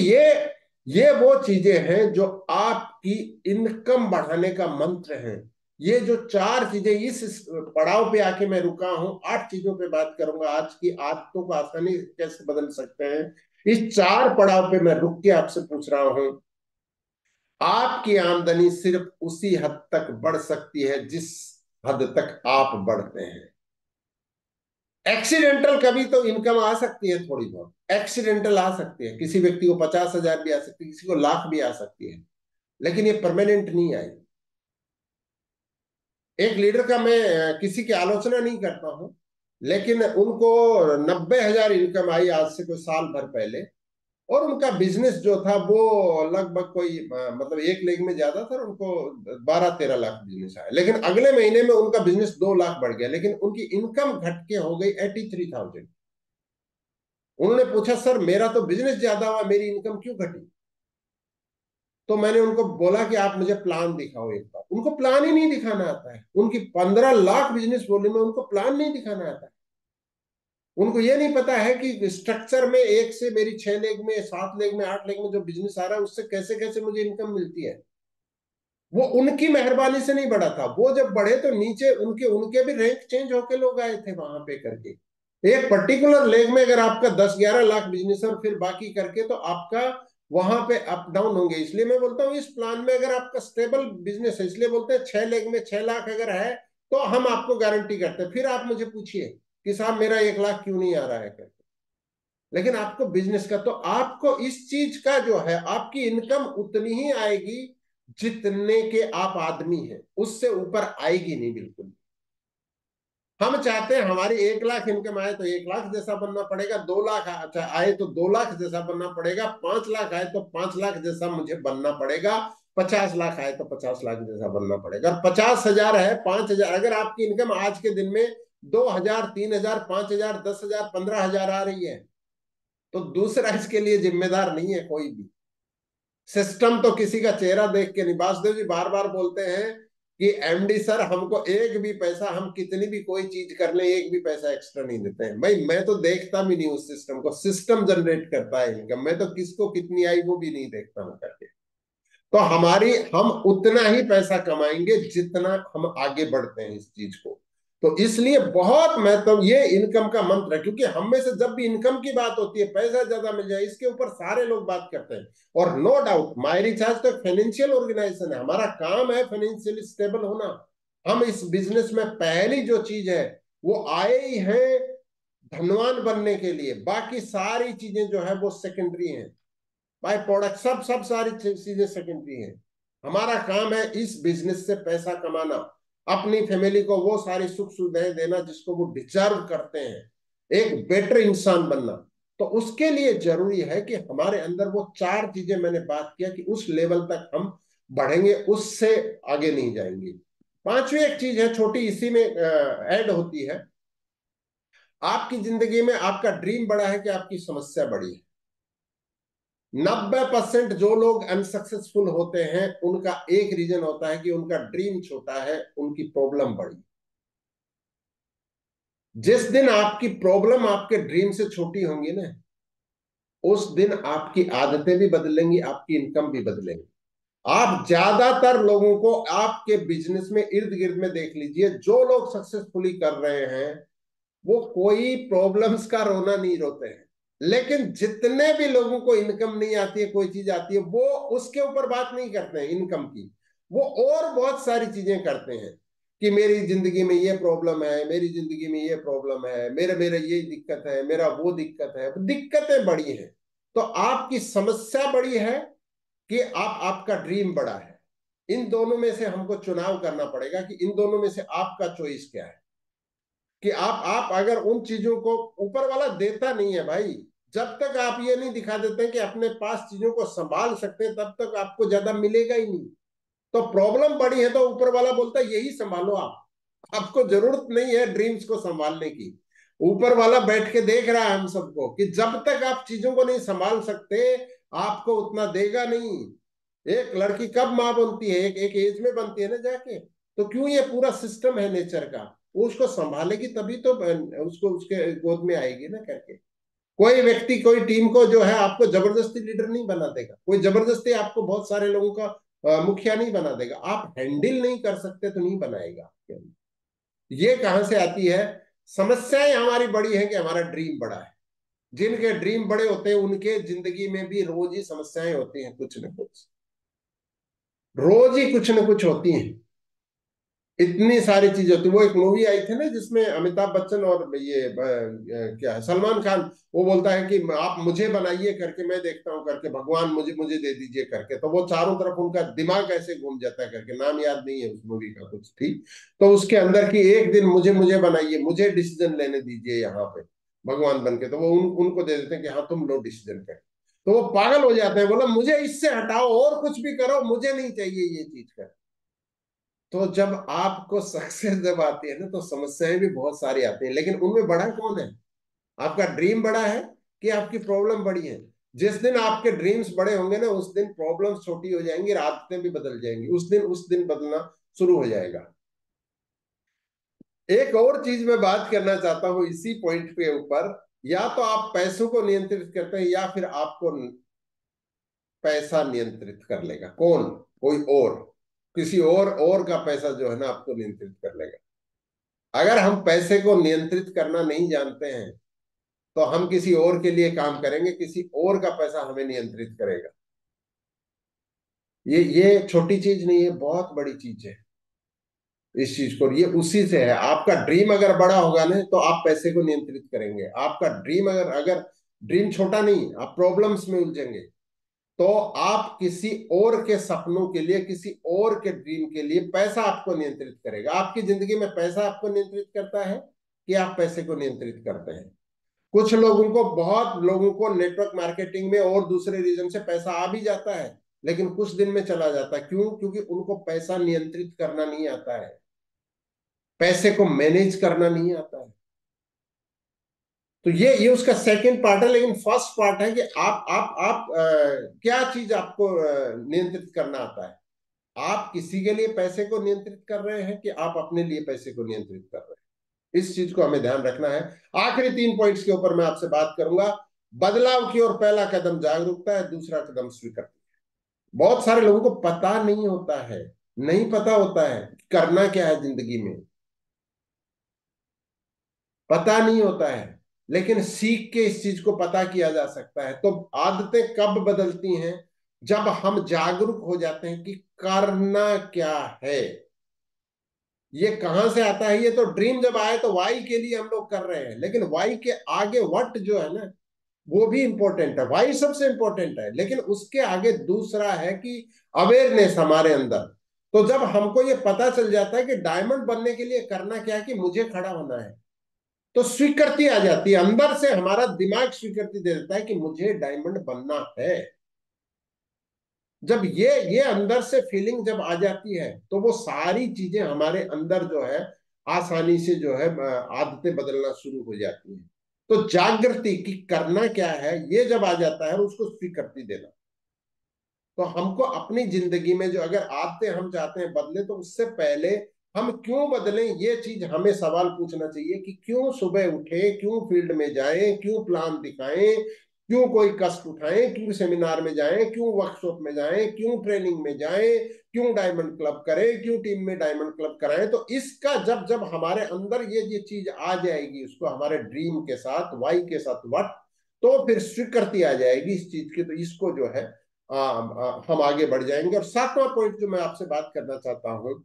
ये वो चीजें हैं जो आपकी इनकम बढ़ाने का मंत्र है। ये जो 4 चीजें, इस पड़ाव पे आके मैं रुका हूं, 8 चीजों पे बात करूंगा, आज की आदतों को आसानी से कैसे बदल सकते हैं। इस 4 पड़ाव पे मैं रुक के आपसे पूछ रहा हूं। आपकी आमदनी सिर्फ उसी हद तक बढ़ सकती है जिस हद तक आप बढ़ते हैं। एक्सीडेंटल कभी तो इनकम आ सकती है, थोड़ी बहुत एक्सीडेंटल आ सकती है, किसी व्यक्ति को 50,000 भी आ सकती है, किसी को लाख भी आ सकती है, लेकिन ये परमानेंट नहीं आएगी। एक लीडर का मैं किसी की आलोचना नहीं करता हूं, लेकिन उनको 90,000 इनकम आई आज से कोई साल भर पहले। और उनका बिजनेस जो था वो लगभग कोई मतलब 1 लाख में ज्यादा था, और उनको 12-13 लाख बिजनेस आया। लेकिन अगले महीने में उनका बिजनेस 2 लाख बढ़ गया, लेकिन उनकी इनकम घट के हो गई 83,000। उन्होंने पूछा, सर मेरा तो बिजनेस ज्यादा हुआ, मेरी इनकम क्यों घटी? तो मैंने उनको बोला कि आप मुझे प्लान दिखाओ एक बार। उनको प्लान ही नहीं दिखाना आता है। उनकी 15 लाख बिजनेस बोलने में उनको प्लान नहीं दिखाना आता है। उनको ये नहीं पता है कि स्ट्रक्चर में एक से मेरी 6 लाख में, 7 लाख में, 8 लाख में जो बिजनेस आ रहा है, उससे कैसे कैसे मुझे इनकम मिलती है। वो उनकी मेहरबानी से नहीं बढ़ा था। वो जब बढ़े तो नीचे उनके उनके भी रैंक चेंज होके लोग आए थे वहां पे करके। एक पर्टिकुलर लेग में अगर आपका 10-11 लाख बिजनेस है और फिर बाकी करके, तो आपका वहां पे अप डाउन होंगे। इसलिए मैं बोलता हूँ इस प्लान में अगर आपका स्टेबल बिजनेस है, इसलिए बोलते हैं 6 लेग में 6 लाख अगर है, तो हम आपको गारंटी करते हैं। फिर आप मुझे पूछिए कि साहब मेरा 1 लाख क्यों नहीं आ रहा है करके। लेकिन आपको बिजनेस का, तो आपको इस चीज का जो है, आपकी इनकम उतनी ही आएगी जितने के आप आदमी हैं, उससे ऊपर आएगी नहीं बिल्कुल। हम चाहते हैं हमारी 1 लाख इनकम आए तो 1 लाख जैसा बनना पड़ेगा, 2 लाख आए तो 2 लाख जैसा बनना पड़ेगा, 5 लाख आए तो 5 लाख जैसा मुझे बनना पड़ेगा, 50 लाख आए तो 50 लाख जैसा बनना पड़ेगा। और 50,000 है, 5,000, अगर आपकी इनकम आज के दिन में 2,000, 3,000, 5,000, 10,000, 15,000 आ रही है, तो दूसरा इसके लिए जिम्मेदार नहीं है कोई भी। सिस्टम तो किसी का चेहरा देख के नहीं। वासुदेव जी बार बार बोलते हैं कि एमडी सर हमको एक भी पैसा, हम कितनी भी कोई चीज कर ले, एक भी पैसा एक्स्ट्रा नहीं देते हैं। भाई मैं तो देखता भी नहीं उस सिस्टम को, सिस्टम जनरेट करता है इनकम। मैं तो किसको कितनी आई वो भी नहीं देखता हूँ करके। तो हम उतना ही पैसा कमाएंगे जितना हम आगे बढ़ते हैं इस चीज को। तो इसलिए बहुत महत्व ये इनकम का मंत्र है। क्योंकि हम में से जब भी इनकम की बात होती है, पैसा ज्यादा मिल जाए, इसके ऊपर सारे लोग बात करते हैं। और नो डाउट माई रिचार्ज तो फाइनेंशियल ऑर्गेनाइजेशन है, हमारा काम है फाइनेंशियली स्टेबल होना। हम इस बिजनेस में पहली जो चीज है वो आए ही हैं धनवान बनने के लिए बाकी सारी चीजें जो है वो सेकेंडरी हैं, बाय प्रोडक्ट सब सब सारी चीजें सेकेंडरी हैं। हमारा काम है इस बिजनेस से पैसा कमाना, अपनी फैमिली को वो सारी सुख सुविधाएं देना जिसको वो डिजर्व करते हैं, एक बेटर इंसान बनना। तो उसके लिए जरूरी है कि हमारे अंदर वो चार चीजें मैंने बात किया कि उस लेवल तक हम बढ़ेंगे, उससे आगे नहीं जाएंगे। पांचवी एक चीज है छोटी, इसी में ऐड होती है। आपकी जिंदगी में आपका ड्रीम बड़ा है कि आपकी समस्या बड़ी है? 90% जो लोग अनसक्सेसफुल होते हैं उनका एक रीजन होता है कि उनका ड्रीम छोटा है, उनकी प्रॉब्लम बड़ी। जिस दिन आपकी प्रॉब्लम आपके ड्रीम से छोटी होंगी ना, उस दिन आपकी आदतें भी बदलेंगी, आपकी इनकम भी बदलेंगी। आप ज्यादातर लोगों को आपके बिजनेस में इर्द गिर्द में देख लीजिए, जो लोग सक्सेसफुली कर रहे हैं वो कोई प्रॉब्लम्स का रोना नहीं रोते हैं। लेकिन जितने भी लोगों को इनकम नहीं आती है, कोई चीज आती है, वो उसके ऊपर बात नहीं करते हैं इनकम की, वो और बहुत सारी चीजें करते हैं कि मेरी जिंदगी में ये प्रॉब्लम है, मेरी जिंदगी में ये प्रॉब्लम है, मेरे मेरे ये दिक्कत है, मेरा वो दिक्कत है। दिक्कतें बड़ी हैं, तो आपकी समस्या बड़ी है कि आपका ड्रीम बड़ा है। इन दोनों में से हमको चुनाव करना पड़ेगा कि इन दोनों में से आपका चॉइस क्या है। कि आप अगर उन चीजों को, ऊपर वाला देता नहीं है भाई, जब तक आप ये नहीं दिखा देते कि अपने पास चीजों को संभाल सकते हैं तब तक आपको ज्यादा मिलेगा ही नहीं। तो प्रॉब्लम बड़ी है तो ऊपर वाला बोलता है यही संभालो आप, आपको जरूरत नहीं है ड्रीम्स को संभालने की। ऊपर वाला बैठ के देख रहा है हम सबको कि जब तक आप चीजों को नहीं संभाल सकते आपको उतना देगा नहीं। एक लड़की कब माँ बनती है? एक एक एज में बनती है ना जाके। तो क्यों, ये पूरा सिस्टम है नेचर का, वो उसको संभालेगी तभी तो उसको उसके गोद में आएगी ना करके। कोई व्यक्ति कोई टीम को जो है आपको जबरदस्ती लीडर नहीं बना देगा, कोई जबरदस्ती आपको बहुत सारे लोगों का मुखिया नहीं बना देगा। आप हैंडल नहीं कर सकते तो नहीं बनाएगा। ये कहां से आती है? समस्याएं हमारी बड़ी है कि हमारा ड्रीम बड़ा है। जिनके ड्रीम बड़े होते हैं उनके जिंदगी में भी रोज ही समस्याएं होती हैं, कुछ न कुछ, रोज ही कुछ न कुछ होती हैं। इतनी सारी चीजें होती। वो एक मूवी आई थी ना जिसमें अमिताभ बच्चन और ये क्या है, सलमान खान, वो बोलता है कि आप मुझे बनाइए करके, मैं देखता हूँ करके, भगवान मुझे मुझे दे दीजिए करके। तो वो चारों तरफ उनका दिमाग ऐसे घूम जाता है करके, नाम याद नहीं है उस मूवी का कुछ, ठीक। तो उसके अंदर की एक दिन मुझे मुझे बनाइए, मुझे डिसीजन लेने दीजिए यहाँ पे भगवान बन के। तो वो उनको दे देते हैं कि हाँ तुम लो डिसीजन कर। तो वो पागल हो जाते हैं, बोला मुझे इससे हटाओ और कुछ भी करो, मुझे नहीं चाहिए ये चीज कर। तो जब आपको सक्सेस जब आती है ना तो समस्याएं भी बहुत सारी आती हैं, लेकिन उनमें बड़ा कौन है? आपका ड्रीम बड़ा है कि आपकी प्रॉब्लम बड़ी है? जिस दिन आपके ड्रीम्स बड़े होंगे ना उस दिन प्रॉब्लम्स छोटी हो जाएंगी, आदतें भी बदल जाएंगी, उस दिन बदलना शुरू हो जाएगा। एक और चीज मैं बात करना चाहता हूं इसी पॉइंट के ऊपर। या तो आप पैसों को नियंत्रित करते हैं या फिर आपको पैसा नियंत्रित कर लेगा। कौन? कोई और, किसी और का पैसा जो है ना आपको नियंत्रित कर लेगा। अगर हम पैसे को नियंत्रित करना नहीं जानते हैं तो हम किसी और के लिए काम करेंगे, किसी और का पैसा हमें नियंत्रित करेगा। ये छोटी चीज नहीं है, बहुत बड़ी चीज है। इस चीज को, ये उसी से है। आपका ड्रीम अगर बड़ा होगा ना तो आप पैसे को नियंत्रित करेंगे। आपका ड्रीम अगर अगर ड्रीम छोटा नहीं, आप प्रॉब्लम्स में उलझेंगे। तो आप किसी और के सपनों के लिए, किसी और के ड्रीम के लिए पैसा आपको नियंत्रित करेगा। आपकी जिंदगी में पैसा आपको नियंत्रित करता है कि आप पैसे को नियंत्रित करते हैं? कुछ लोगों को, बहुत लोगों को नेटवर्क मार्केटिंग में और दूसरे रीजन से पैसा आ भी जाता है, लेकिन कुछ दिन में चला जाता है। क्यों? क्योंकि उनको पैसा नियंत्रित करना नहीं आता है, पैसे को मैनेज करना नहीं आता है। तो ये उसका सेकंड पार्ट है। लेकिन फर्स्ट पार्ट है कि आप क्या चीज आपको नियंत्रित करना आता है। आप किसी के लिए पैसे को नियंत्रित कर रहे हैं कि आप अपने लिए पैसे को नियंत्रित कर रहे हैं? इस चीज को हमें ध्यान रखना है। आखिरी 3 पॉइंट्स के ऊपर मैं आपसे बात करूंगा। बदलाव की ओर पहला कदम जागरूकता है, दूसरा कदम स्वीकृति। बहुत सारे लोगों को पता नहीं होता है, नहीं पता होता है करना क्या है जिंदगी में, पता नहीं होता है। लेकिन सीख के इस चीज को पता किया जा सकता है। तो आदतें कब बदलती हैं? जब हम जागरूक हो जाते हैं कि करना क्या है। ये कहां से आता है? ये तो ड्रीम जब आए तो वाई के लिए हम लोग कर रहे हैं, लेकिन वाई के आगे व्हाट जो है ना, वो भी इंपॉर्टेंट है। वाई सबसे इंपॉर्टेंट है, लेकिन उसके आगे दूसरा है कि अवेयरनेस हमारे अंदर। तो जब हमको ये पता चल जाता है कि डायमंड बनने के लिए करना क्या है, कि मुझे खड़ा होना है, तो स्वीकृति आ जाती है अंदर से। हमारा दिमाग स्वीकृति दे देता है कि मुझे डायमंड बनना है। जब ये अंदर से फीलिंग जब आ जाती है, तो वो सारी चीजें हमारे अंदर जो है आसानी से जो है आदतें बदलना शुरू हो जाती हैं। तो जागृति की करना क्या है, ये जब आ जाता है, उसको स्वीकृति देना। तो हमको अपनी जिंदगी में जो अगर आदतें हम चाहते हैं बदले, तो उससे पहले हम क्यों बदलें, ये चीज हमें सवाल पूछना चाहिए कि क्यों सुबह उठे, क्यों फील्ड में जाएं, क्यों प्लान दिखाएं, क्यों कोई कष्ट उठाएं, क्यों सेमिनार में जाएं, क्यों वर्कशॉप में जाएं, क्यों ट्रेनिंग में जाएं, क्यों डायमंड क्लब करें, क्यों टीम में डायमंड क्लब कराएं। तो इसका जब जब हमारे अंदर ये चीज आ जाएगी, उसको हमारे ड्रीम के साथ, वाई के साथ वट, तो फिर स्वीकृति आ जाएगी इस चीज की। तो इसको जो है हम आगे बढ़ जाएंगे। और सातवां पॉइंट जो मैं आपसे बात करना चाहता हूं,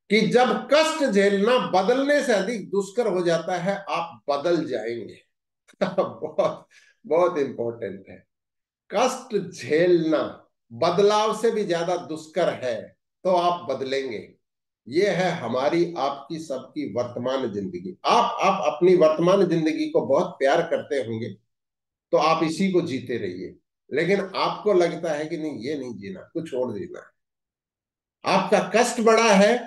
कि जब कष्ट झेलना बदलने से अधिक दुष्कर हो जाता है, आप बदल जाएंगे। बहुत बहुत इंपॉर्टेंट है। कष्ट झेलना बदलाव से भी ज्यादा दुष्कर है, तो आप बदलेंगे। ये है हमारी आपकी सबकी वर्तमान जिंदगी। आप अपनी वर्तमान जिंदगी को बहुत प्यार करते होंगे, तो आप इसी को जीते रहिए। लेकिन आपको लगता है कि नहीं, ये नहीं जीना, कुछ और जीना है। आपका कष्ट बड़ा है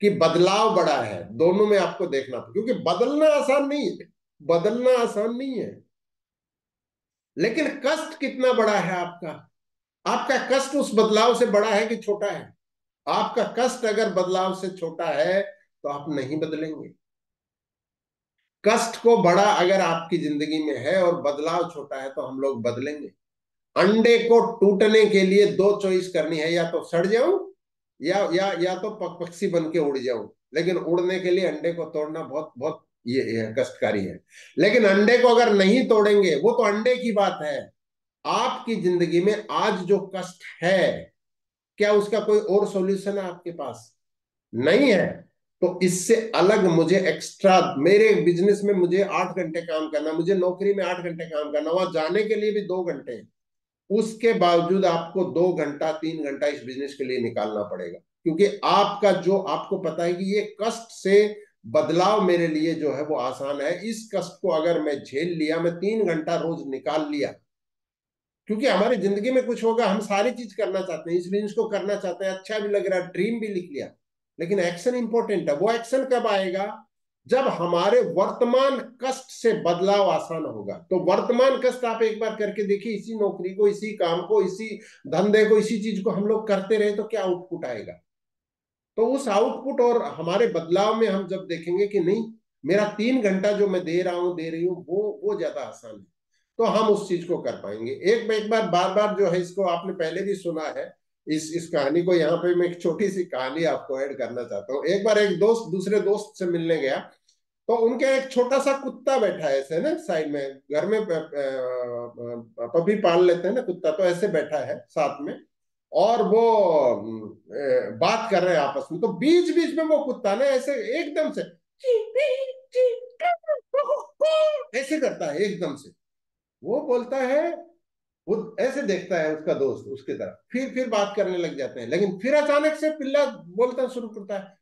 कि बदलाव बड़ा है, दोनों में आपको देखना, क्योंकि बदलना आसान नहीं है। बदलना आसान नहीं है, लेकिन कष्ट कितना बड़ा है आपका। आपका कष्ट उस बदलाव से बड़ा है कि छोटा है? आपका कष्ट अगर बदलाव से छोटा है, तो आप नहीं बदलेंगे। कष्ट को बड़ा अगर आपकी जिंदगी में है और बदलाव छोटा है, तो हम लोग बदलेंगे। अंडे को टूटने के लिए दो चॉइस करनी है, या तो सड़ जाऊं, या तो पक्षी बन के उड़ जाऊं। लेकिन उड़ने के लिए अंडे को तोड़ना बहुत बहुत ये कष्टकारी है। लेकिन अंडे को अगर नहीं तोड़ेंगे, वो तो अंडे की बात है। आपकी जिंदगी में आज जो कष्ट है, क्या उसका कोई और सॉल्यूशन है आपके पास? नहीं है। तो इससे अलग मुझे एक्स्ट्रा, मेरे बिजनेस में मुझे 8 घंटे काम करना, मुझे नौकरी में 8 घंटे काम करना, वहां जाने के लिए भी 2 घंटे, उसके बावजूद आपको 2 घंटा 3 घंटा इस बिजनेस के लिए निकालना पड़ेगा। क्योंकि आपका जो, आपको पता है कि ये कष्ट से बदलाव मेरे लिए जो है वो आसान है। इस कष्ट को अगर मैं झेल लिया, मैं 3 घंटा रोज निकाल लिया, क्योंकि हमारी जिंदगी में कुछ होगा, हम सारी चीज करना चाहते हैं, इस बिजनेस को करना चाहते हैं, अच्छा भी लग रहा है, ड्रीम भी लिख लिया, लेकिन एक्शन इंपॉर्टेंट है। वो एक्शन कब आएगा? जब हमारे वर्तमान कष्ट से बदलाव आसान होगा। तो वर्तमान कष्ट आप एक बार करके देखिए, इसी नौकरी को, इसी काम को, इसी धंधे को, इसी चीज को हम लोग करते रहे, तो क्या आउटपुट आएगा? तो उस आउटपुट और हमारे बदलाव में हम जब देखेंगे कि नहीं, मेरा 3 घंटा जो मैं दे रहा हूं, दे रही हूँ, वो ज्यादा आसान है, तो हम उस चीज को कर पाएंगे। एक बार, बार बार जो है, इसको आपने पहले भी सुना है, इस कहानी को। यहाँ पे मैं एक छोटी सी कहानी आपको ऐड करना चाहता हूँ। एक बार एक दोस्त दूसरे दोस्त से मिलने गया, तो उनके एक छोटा सा कुत्ता बैठा है ऐसे ना साइड में, घर में पपी पाल लेते हैं ना कुत्ता, तो ऐसे बैठा है साथ में। और वो बात कर रहे हैं आपस में, तो बीच बीच में वो कुत्ता ना ऐसे एकदम से ऐसे करता है एकदम से। वो बोलता है, वो ऐसे देखता है उसका दोस्त उसकी तरफ, फिर बात करने लग जाते हैं। लेकिन फिर अचानक से पिल्ला बोलता शुरू करता है।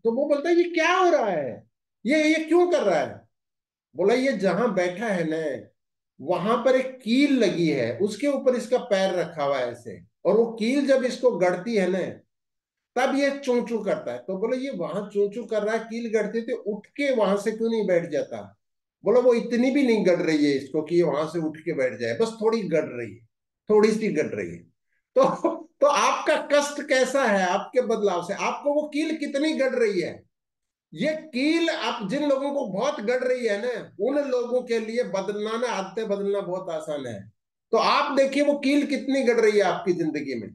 तो वो बोलता है ये क्या हो रहा है, ये क्यों कर रहा है? बोला ये जहां बैठा है ना, वहां पर एक कील लगी है, उसके ऊपर इसका पैर रखा हुआ है ऐसे, और वो कील जब इसको गड़ती है ना, तब ये चू चू करता है। तो बोले ये वहां चू चू कर रहा है, कील गड़ती, तो उठ के वहां से क्यों नहीं बैठ जाता? बोला वो इतनी भी नहीं गड़ रही है इसको कि ये वहां से उठ के बैठ जाए, बस थोड़ी गड़ रही है, थोड़ी सी गड़ रही है। तो आपका कष्ट कैसा है? आपके बदलाव से आपको वो कील कितनी गड़ रही है? ये कील आप जिन लोगों को बहुत गड़ रही है ना, उन लोगों के लिए बदलना ना, आदतें बदलना बहुत आसान है। तो आप देखिए वो कील कितनी गड़ रही है आपकी जिंदगी में,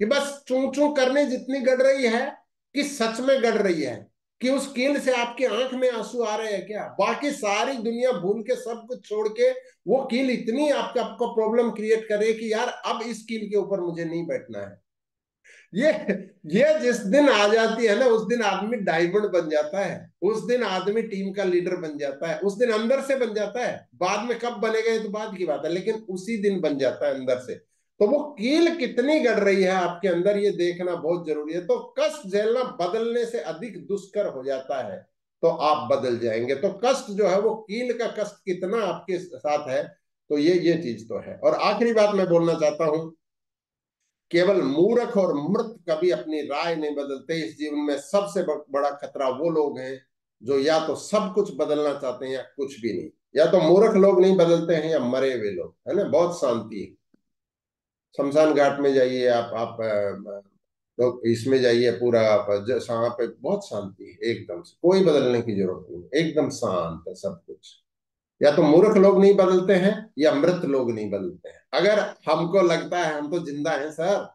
कि बस चू चू करने जितनी गड़ रही है, कि सच में गड़ रही है, कि उस कील से आपकी आंख में आंसू आ रहे हैं क्या? बाकी सारी दुनिया भूल के, सब कुछ छोड़ के, वो कील इतनी आपका आपको प्रॉब्लम क्रिएट करे कि यार अब इस कील के ऊपर मुझे नहीं बैठना है। ये ये जिस दिन आ जाती है ना, उस दिन आदमी डायमंड बन जाता है, उस दिन आदमी टीम का लीडर बन जाता है, उस दिन अंदर से बन जाता है। बाद में कब बनेगा ये तो बाद की बात है, लेकिन उसी दिन बन जाता है अंदर से। तो वो कील कितनी गड़ रही है आपके अंदर, ये देखना बहुत जरूरी है। तो कष्ट झेलना बदलने से अधिक दुष्कर हो जाता है, तो आप बदल जाएंगे। तो कष्ट जो है वो कील का कष्ट कितना आपके साथ है, तो ये चीज तो है। और आखिरी बात मैं बोलना चाहता हूं, केवल मूर्ख और मृत कभी अपनी राय नहीं बदलते। इस जीवन में सबसे बड़ा खतरा वो लोग हैं जो या तो सब कुछ बदलना चाहते हैं या कुछ भी नहीं। या तो मूर्ख लोग नहीं बदलते हैं या मरे हुए लोग, है ना। बहुत शांति है। शमशान घाट में जाइए आप लोग इसमें जाइए पूरा आप वहां पे बहुत शांति है, एकदम से कोई बदलने की जरूरत नहीं, एकदम शांत है सब कुछ। या तो मूर्ख लोग नहीं बदलते हैं या मृत लोग नहीं बदलते हैं। अगर हमको लगता है हम तो जिंदा हैं सर,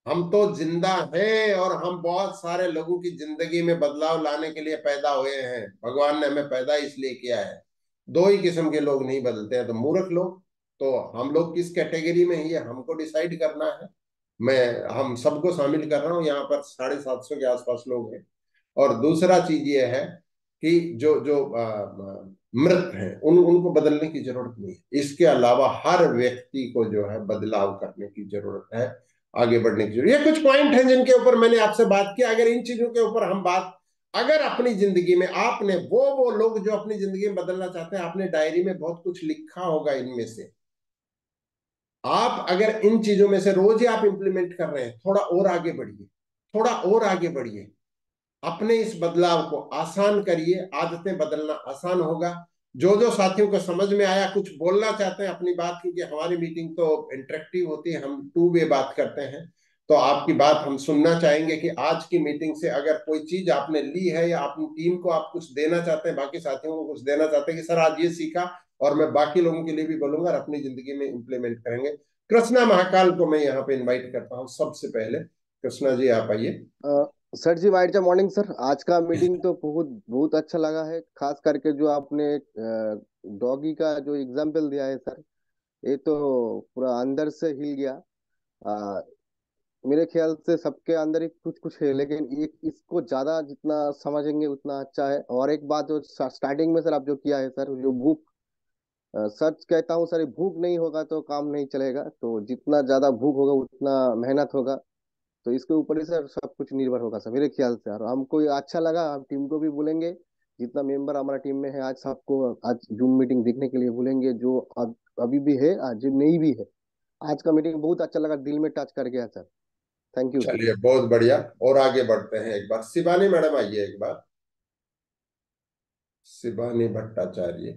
हम तो जिंदा हैं, और हम बहुत सारे लोगों की जिंदगी में बदलाव लाने के लिए पैदा हुए हैं। भगवान ने हमें पैदा इसलिए किया है। दो ही किस्म के लोग नहीं बदलते हैं, तो मूर्ख लोग। तो हम लोग किस कैटेगरी में हैं ये हमको डिसाइड करना है। मैं हम सबको शामिल कर रहा हूँ यहाँ पर, 750 के आसपास लोग हैं। और दूसरा चीज ये है कि जो जो मृत हैं उनको बदलने की जरूरत नहीं है। इसके अलावा हर व्यक्ति को जो है बदलाव करने की जरूरत है, आगे बढ़ने की जरूरत। ये कुछ पॉइंट हैं जिनके ऊपर मैंने आपसे बात की। अगर इन चीजों के ऊपर हम बात, अगर अपनी जिंदगी में आपने वो लोग जो अपनी जिंदगी में बदलना चाहते हैं, आपने डायरी में बहुत कुछ लिखा होगा इनमें से। आप अगर इन चीजों में से रोज ही आप इंप्लीमेंट कर रहे हैं, थोड़ा और आगे बढ़िए, थोड़ा और आगे बढ़िए। अपने इस बदलाव को आसान करिए, आदतें बदलना आसान होगा। जो जो साथियों को समझ में आया, कुछ बोलना चाहते हैं अपनी बात, क्योंकि हमारी मीटिंग तो इंटरेक्टिव होती है, हम टू वे बात करते हैं, तो आपकी बात हम सुनना चाहेंगे कि आज की मीटिंग से अगर कोई चीज आपने ली है या अपनी टीम को आप कुछ देना चाहते हैं, बाकी साथियों को कुछ देना चाहते हैं कि सर आज ये सीखा और मैं बाकी लोगों के लिए भी बोलूंगा और अपनी जिंदगी में इंप्लीमेंट करेंगे। कृष्णा महाकाल को मैं यहाँ पे इन्वाइट करता हूँ सबसे पहले। कृष्णा जी आप आइए। सर जी, वाइट मॉर्निंग सर। आज का मीटिंग तो बहुत बहुत अच्छा लगा है, खास करके जो आपने डॉगी का जो एग्जाम्पल दिया है सर, ये तो पूरा अंदर से हिल गया। अ, मेरे ख्याल से सबके अंदर ही कुछ कुछ है, लेकिन एक इसको ज्यादा जितना समझेंगे उतना अच्छा है। और एक बात जो स्टार्टिंग में सर आप जो किया है सर, जो भूख, सच कहता हूँ सर, ये भूख नहीं होगा तो काम नहीं चलेगा। तो जितना ज्यादा भूख होगा उतना मेहनत होगा। तो इसके ऊपर ही सर सब कुछ निर्भर होगा सर मेरे ख्याल से। और हमको ये अच्छा लगा, हम टीम को भी बोलेंगे, जितना मेंबर हमारा टीम में है आज सबको आज जूम मीटिंग देखने के लिए बोलेंगे, जो अभी भी है आज जो नहीं भी है। आज का मीटिंग बहुत अच्छा लगा, दिल में टच कर गया सर। Thank you sir. चलिए बहुत बढ़िया, और आगे बढ़ते हैं। एक बार शिवानी मैडम आइए, एक बार शिवानी भट्टाचार्य,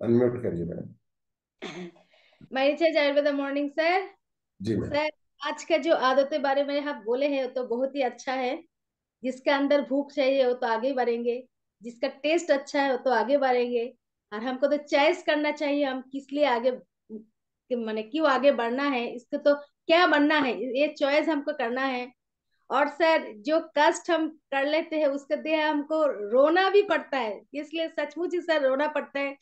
अनम्यूट करिए madam. Manisha Ayurveda morning sir. जी मैम। सर, आज का जो आदतें बारे में आप बोले हैं वो तो बहुत ही अच्छा है। जिसका अंदर भूख चाहिए वो तो आगे बढ़ेंगे, जिसका टेस्ट अच्छा है वो तो आगे बढ़ेंगे। और हमको तो चॉइस करना चाहिए हम किस लिए आगे, माने क्यों आगे बढ़ना है, इसको तो क्या बनना है ये चॉइस हमको करना है। और सर, जो कष्ट हम कर लेते हैं उसके लिए हमको रोना भी पड़ता है, इसलिए सचमुच ही सर रोना पड़ता है।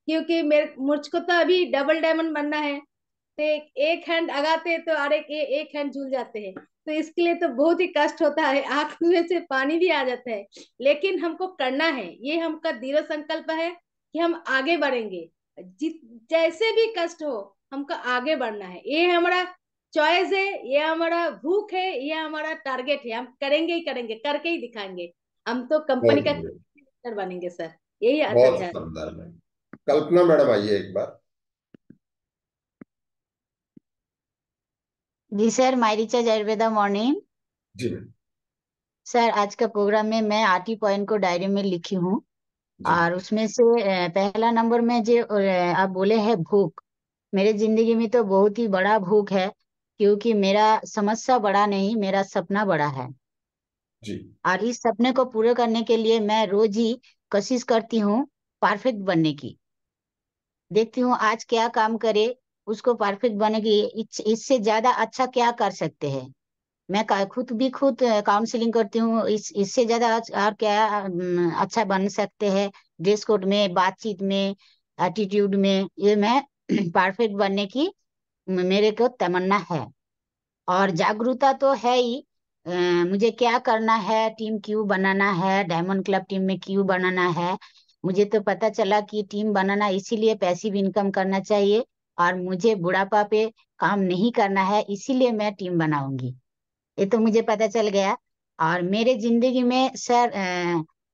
क्योंकि मेरे मुझको तो अभी डबल डायमंड बनना है, तो एक हैंड लगाते हैं तो और एक हैंड झूल जाते हैं, तो इसके लिए तो बहुत ही कष्ट होता है, आंख में से पानी भी आ जाता है। लेकिन हमको करना है, ये हमका दृढ़ संकल्प है कि हम आगे बढ़ेंगे। जित जैसे भी कष्ट हो हमको आगे बढ़ना है, ये हमारा चॉइस है, ये हमारा भूख है, ये हमारा टारगेट है। हम करेंगे ही करेंगे, करके ही दिखाएंगे। हम तो कंपनी बहुत का बढ़िया, बनेंगे सर, यही बहुत आदत है। शानदार मैम। कल्पना मैडम आइए एक बार। जी sir, my recharge Ayurveda morning. जी मैम। सर, आज का प्रोग्राम में मैं 8 ही पॉइंट को डायरी में लिखी हूँ। जी और उसमें से पहला नंबर में जो आप बोले हैं भूख, मेरे जिंदगी में तो बहुत ही बड़ा भूख है। क्योंकि मेरा समस्या बड़ा नहीं, मेरा सपना बड़ा है। जी और इस सपने को पूरे करने के लिए मैं रोज ही कोशिश करती हूँ परफेक्ट बनने की। देखती हूँ आज क्या काम करे, उसको परफेक्ट बनेगी, इससे ज्यादा अच्छा क्या कर सकते हैं। मैं खुद काउंसलिंग करती हूँ, इससे ज्यादा और क्या अच्छा बन सकते हैं। ड्रेस कोड में, बातचीत में, एटीट्यूड में, ये मैं परफेक्ट बनने की मेरे को तमन्ना है। और जागरूकता तो है ही। मुझे क्या करना है, टीम क्यों बनाना है, डायमंड क्लब टीम में क्यों बनाना है। मुझे तो पता चला कि टीम बनाना इसीलिए पैसिव इनकम करना चाहिए, और मुझे बुढ़ापा पे काम नहीं करना है, इसीलिए मैं टीम बनाऊंगी। ये तो मुझे पता चल गया। और मेरे जिंदगी में सर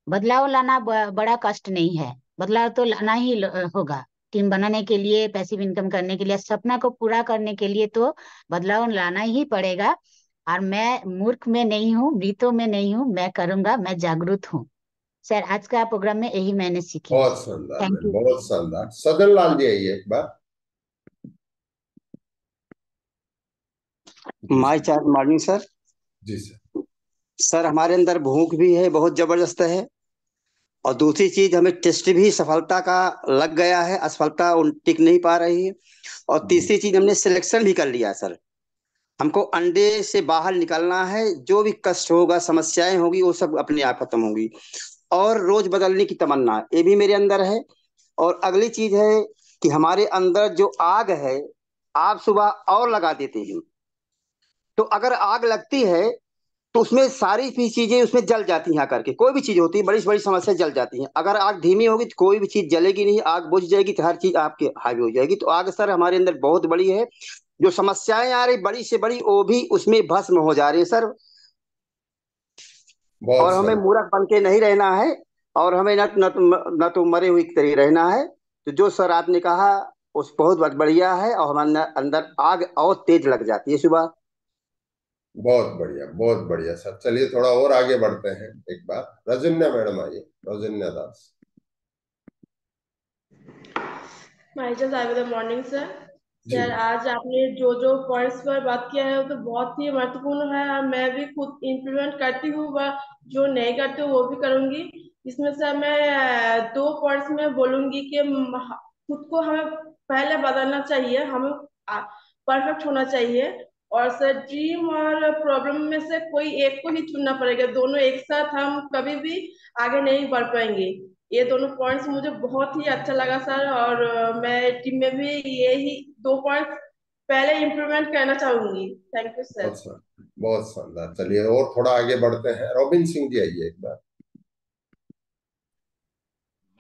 बदलाव लाना बड़ा कष्ट नहीं है। बदलाव तो लाना ही होगा। टीम बनाने के लिए, पैसिव इनकम करने के लिए, सपना को पूरा करने के लिए तो बदलाव लाना ही पड़ेगा। और मैं मूर्ख में नहीं हूँ, मृतों में नहीं हूँ, मैं करूंगा, मैं जागरूक हूँ। सर आज का प्रोग्राम में यही मैंने सीखी। बहुत शानदार थैंक मैम, यू सर। बहुत शानदार। सदन लाल जी आइए एक बार। जी माय सर। चार मॉर्निंग सर। जी सर। सर हमारे अंदर भूख भी है, बहुत जबरदस्त है। और दूसरी चीज, हमें टेस्ट भी सफलता का लग गया है, असफलता टिक नहीं पा रही है। और जी तीसरी चीज, हमने सिलेक्शन भी कर लिया है सर। हमको अंडे से बाहर निकलना है, जो भी कष्ट होगा, समस्याएं होगी, वो सब अपने आप खत्म होगी। और रोज बदलने की तमन्ना, ये भी मेरे अंदर है। और अगली चीज है कि हमारे अंदर जो आग है, आप सुबह और लगा देते हैं। तो अगर आग लगती है तो उसमें सारी भी चीजें उसमें जल जाती हैं आकर के। कोई भी चीज होती है, बड़ी से बड़ी समस्या जल जाती है। अगर आग धीमी होगी तो कोई भी चीज जलेगी नहीं, आग बुझ जाएगी तो हर चीज आपके हावी हो जाएगी। तो आग सर हमारे अंदर बहुत बड़ी है। जो समस्याएं आ रही बड़ी से बड़ी, वो भी उसमें भस्म हो जा रही है सर। बहुत और हमें शानदार। मूर्ख बन के नहीं रहना है। और हमें न तो मरे हुए की तरह रहना है। तो जो सर आपने कहा उस बहुत बढ़िया है। और हमारे अंदर आग और तेज लग जाती है सुबह। बहुत बढ़िया, बहुत बढ़िया सर। चलिए थोड़ा और आगे बढ़ते हैं। एक बार रजन्या मैडम आइए, Rajanya Das. My just I with morning sir. जी सर आज आपने जो जो पॉइंट्स पर बात किया है वो तो बहुत ही महत्वपूर्ण है, और मैं भी खुद इम्प्लीमेंट करती हूँ, व जो नहीं करती हूँ वो भी करूंगी। इसमें सर मैं दो पॉइंट्स में बोलूंगी कि खुद को हमें पहले बदलना चाहिए, हमें परफेक्ट होना चाहिए। और सर ड्रीम और प्रॉब्लम में से कोई एक को ही चुनना पड़ेगा, दोनों एक साथ हम कभी भी आगे नहीं बढ़ पाएंगे। ये दोनों पॉइंट्स मुझे बहुत ही अच्छा लगा सर, और मैं टीम में भी ये ही दो पॉइंट्स पहले इम्प्लीमेंट करना चाहूंगी। Thank you sir. बहुत शानदार, बहुत शानदार। चलिए और थोड़ा आगे बढ़ते हैं। रॉबिन सिंह जी आइए एक बार।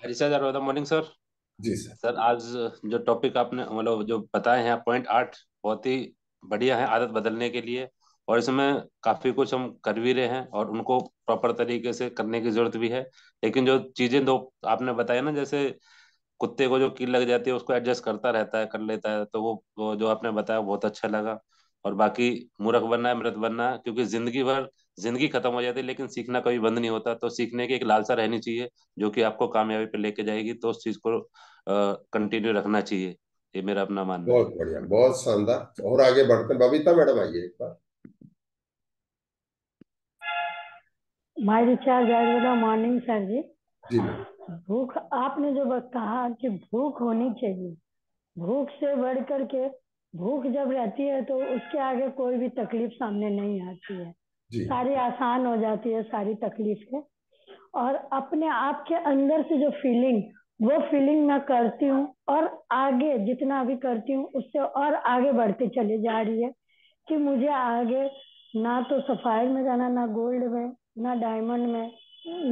Harisha जारवादा morning sir. जी सर। सर आज जो टॉपिक आपने मतलब जो बताए हैं पॉइंट 8 बहुत ही बढ़िया है आदत बदलने के लिए। और इसमें काफी कुछ हम कर भी रहे हैं और उनको प्रॉपर तरीके से करने की जरूरत भी है। लेकिन जो चीजें दो आपने बताया ना, जैसे कुत्ते को जो कील लग जाती है उसको एडजस्ट करता रहता है, कर लेता है, तो वो जो आपने बताया बहुत अच्छा लगा। और बाकी मूर्ख बनना है, मृत बनना है, क्योंकि जिंदगी भर जिंदगी खत्म हो जाती है लेकिन सीखना कभी बंद नहीं होता। तो सीखने की एक लालसा रहनी चाहिए जो कि आपको कामयाबी पे लेके जाएगी, तो उस चीज को कंटिन्यू रखना चाहिए। ये मेरा अपना मानना है। बहुत बढ़िया, बहुत शानदार। और आगे बढ़ते हैं। बबीता मैडम आइए एक बार। My recharge morning sir ji. जी मैम। भूख, आपने जो कहा कि भूख होनी चाहिए, भूख से बढ़ कर के, भूख जब रहती है तो उसके आगे कोई भी तकलीफ सामने नहीं आती है, जी सारी आसान हो जाती है सारी तकलीफें। और अपने आप के अंदर से जो फीलिंग, वो फीलिंग मैं करती हूँ, और आगे जितना भी करती हूँ उससे और आगे बढ़ती चली जा रही है कि मुझे आगे ना तो सफायर में जाना, ना गोल्ड में, ना डायमंड में,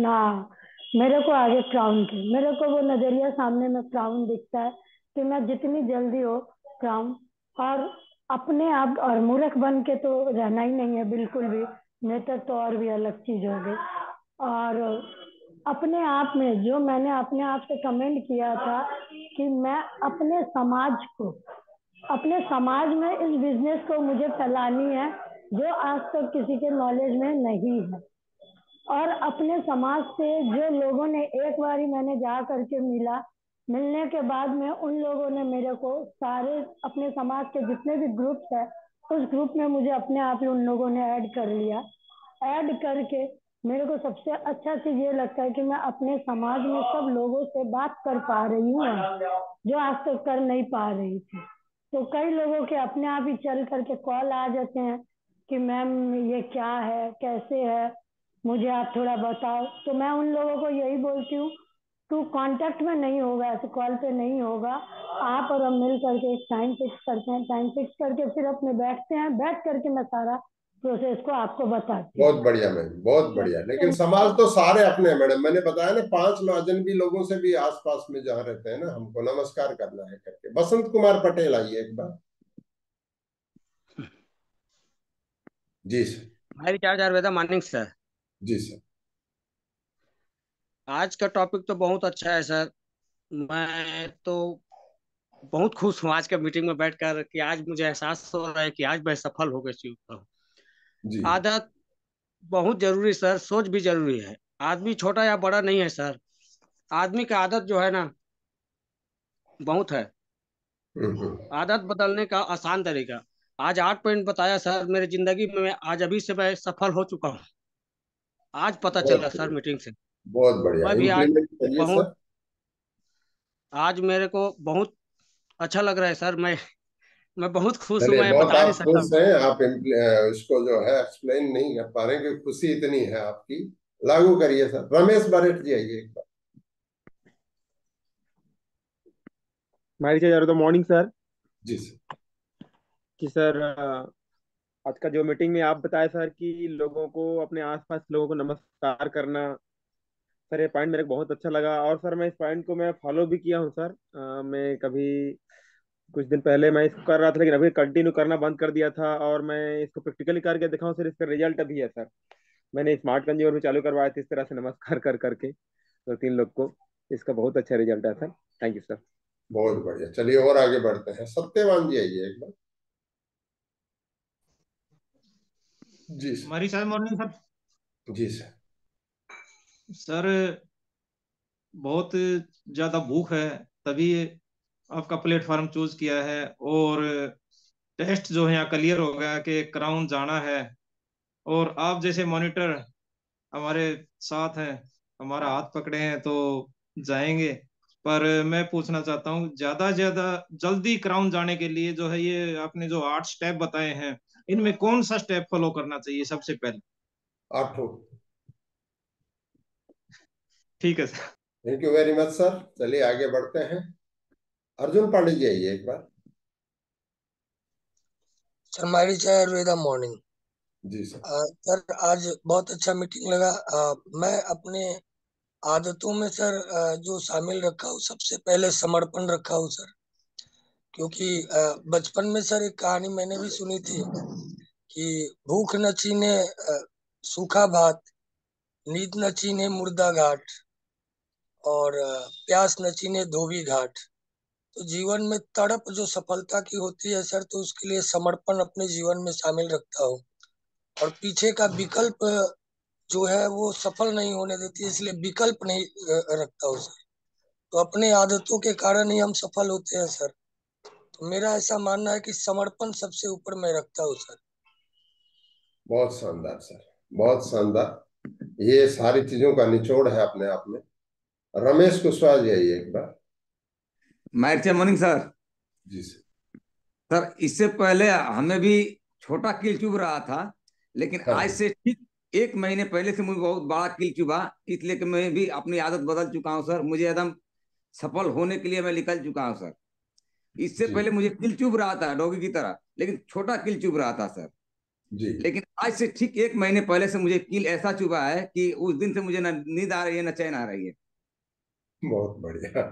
ना मेरे को आगे क्राउन की, मेरे को वो नजरिया सामने में क्राउन दिखता है कि मैं जितनी जल्दी हो क्राउन। और अपने आप, और मूर्ख बन के तो रहना ही नहीं है बिल्कुल भी, नहीं तो और भी अलग चीज हो गई। और अपने आप में जो मैंने अपने आप से कमेंट किया था कि मैं अपने समाज को, अपने समाज में इस बिजनेस को मुझे फैलानी है जो आज तक किसी के नॉलेज में नहीं है। और अपने समाज से जो लोगों ने, एक बारी मैंने जा करके मिला, मिलने के बाद में उन लोगों ने मेरे को सारे अपने समाज के जितने भी ग्रुप्स है, उस ग्रुप में मुझे अपने आप उन लोगों ने ऐड कर लिया। ऐड करके मेरे को सबसे अच्छा चीज ये लगता है कि मैं अपने समाज में सब लोगों से बात कर पा रही हूँ, जो आज तक कर नहीं पा रही थी। तो कई लोगों के अपने आप ही चल करके कॉल आ जाते हैं कि मैम ये क्या है, कैसे है, मुझे आप थोड़ा बताओ। तो मैं उन लोगों को यही बोलती हूँ तू कांटेक्ट में नहीं होगा, ऐसे कॉल पे नहीं होगा। आप और हम मिल करके एक टाइम फिक्स करते हैं, टाइम फिक्स करके फिर अपने बैठते हैं, बैठ करके मैं सारा प्रोसेस को आपको बताती बहुत हूँ। बढ़िया मैडम, बहुत बढ़िया। लेकिन समाज तो सारे अपने हैं मैडम, मैंने बताया ना 5 अजनबी लोगों से भी आसपास में जहाँ रहते हैं ना, हमको नमस्कार करना है करके। बसंत कुमार पटेल आइए एक बार। जी सर। भाई चार्ज आयुर्वेदा मॉर्निंग सर। जी सर। आज का टॉपिक तो बहुत अच्छा है सर। मैं तो बहुत खुश हूँ आज के मीटिंग में बैठकर कि आज मुझे एहसास हो रहा है कि आज मैं सफल हो गया चुका हूँ। जी आदत बहुत जरूरी सर, सोच भी जरूरी है। आदमी छोटा या बड़ा नहीं है सर, आदमी का आदत जो है ना बहुत है। हम्म। आदत बदलने का आसान तरीका आज 8 पॉइंट बताया सर। मेरी जिंदगी में आज अभी से मैं सफल हो चुका हूँ। आज पता चला बहुत सर बढ़िया, मीटिंग से। बहुत बढ़िया। मैं भी आज इम्प्लीमेंट करिए बहुत सर। आज मेरे को बहुत अच्छा लग रहा है सर। मैं बहुत खुश हूँ, चलिए, मैं बहुत बता नहीं आप सकता खुश हूँ। हैं। आप इसको जो है एक्सप्लेन नहीं कर पा रहे हैं कि खुशी इतनी है आपकी। लागू करिए सर। रमेश बारेट जी आइए एक बार। माइक जा रहा तो मॉर्निंग सर। जी सर। कि सर आज का जो मीटिंग में आप बताए सर कि लोगों को, अपने आसपास लोगों को नमस्कार करना, सर ये पॉइंट मेरे को बहुत अच्छा लगा। और सर मैं इस पॉइंट को मैं फॉलो भी किया हूँ सर। मैं कभी कुछ दिन पहले मैं इसको कर रहा था, लेकिन अभी कंटिन्यू करना बंद कर दिया था। और मैं इसको प्रैक्टिकली करके दिखाऊं सर, इसका रिजल्ट अभी है सर। मैंने स्मार्ट कंज्यूमर भी चालू करवाया था इस तरह से नमस्कार कर करके 2-3 लोग को। इसका बहुत अच्छा रिजल्ट है सर। Thank you sir. बहुत बढ़िया। चलिए और आगे बढ़ते हैं। सत्यवान जी आइए एक बार। जी सर। हमारी शायद मॉर्निंग सर। जी सर। सर बहुत ज्यादा भूख है, तभी आपका प्लेटफॉर्म चूज किया है। और टेस्ट जो है यहाँ क्लियर हो गया कि क्राउन जाना है। और आप जैसे मॉनिटर हमारे साथ हैं, हमारा हाथ पकड़े हैं तो जाएंगे। पर मैं पूछना चाहता हूँ, ज्यादा ज्यादा जल्दी क्राउन जाने के लिए जो है, ये आपने जो 8 स्टेप बताए हैं, इनमें कौन सा स्टेप फॉलो करना चाहिए सबसे पहले? 8। ठीक है sir. Thank you very much sir. चलिए आगे बढ़ते हैं। अर्जुन पांडे जी आइए एक बार। सर हमारी जय आयुर्वेदा मॉर्निंग। जी सर। सर आज बहुत अच्छा मीटिंग लगा। मैं अपने आदतों में सर जो शामिल रखा हूँ, सबसे पहले समर्पण रखा हूँ सर। क्योंकि बचपन में सर एक कहानी मैंने भी सुनी थी कि भूख न चीने सूखा भात, नींद न चीने मुर्दा घाट, और प्यास न चीने धोबी घाट। तो जीवन में तड़प जो सफलता की होती है सर, तो उसके लिए समर्पण अपने जीवन में शामिल रखता हूँ। और पीछे का विकल्प जो है वो सफल नहीं होने देती है, इसलिए विकल्प नहीं रखता हूँ सर। तो अपने आदतों के कारण ही हम सफल होते हैं सर। तो मेरा ऐसा मानना है कि समर्पण सबसे ऊपर मैं रखता हूँ सर। बहुत शानदार सर, बहुत शानदार। ये सारी चीजों का निचोड़ है अपने आप में। रमेश कुशवाहा जी आइए एक बार। Mike morning sir. जी सर। सर इससे पहले हमें भी छोटा कील चुभ रहा था, लेकिन हाँ आज जी। से ठीक 1 महीने पहले से मुझे बहुत बड़ा कील चुभा। इसलिए कि मैं भी अपनी आदत बदल चुका हूँ सर। मुझे एकदम सफल होने के लिए मैं निकल चुका हूँ सर। इससे जी पहले मुझे कील चुभ रहा था डॉगी की तरह, लेकिन छोटा कील चुभ रहा था सर। जी। लेकिन आज से ठीक 1 महीने पहले से मुझे कील ऐसा चुभा है कि उस दिन से मुझे ना नींद आ रही है, ना चैन आ रही है। बहुत बढ़िया,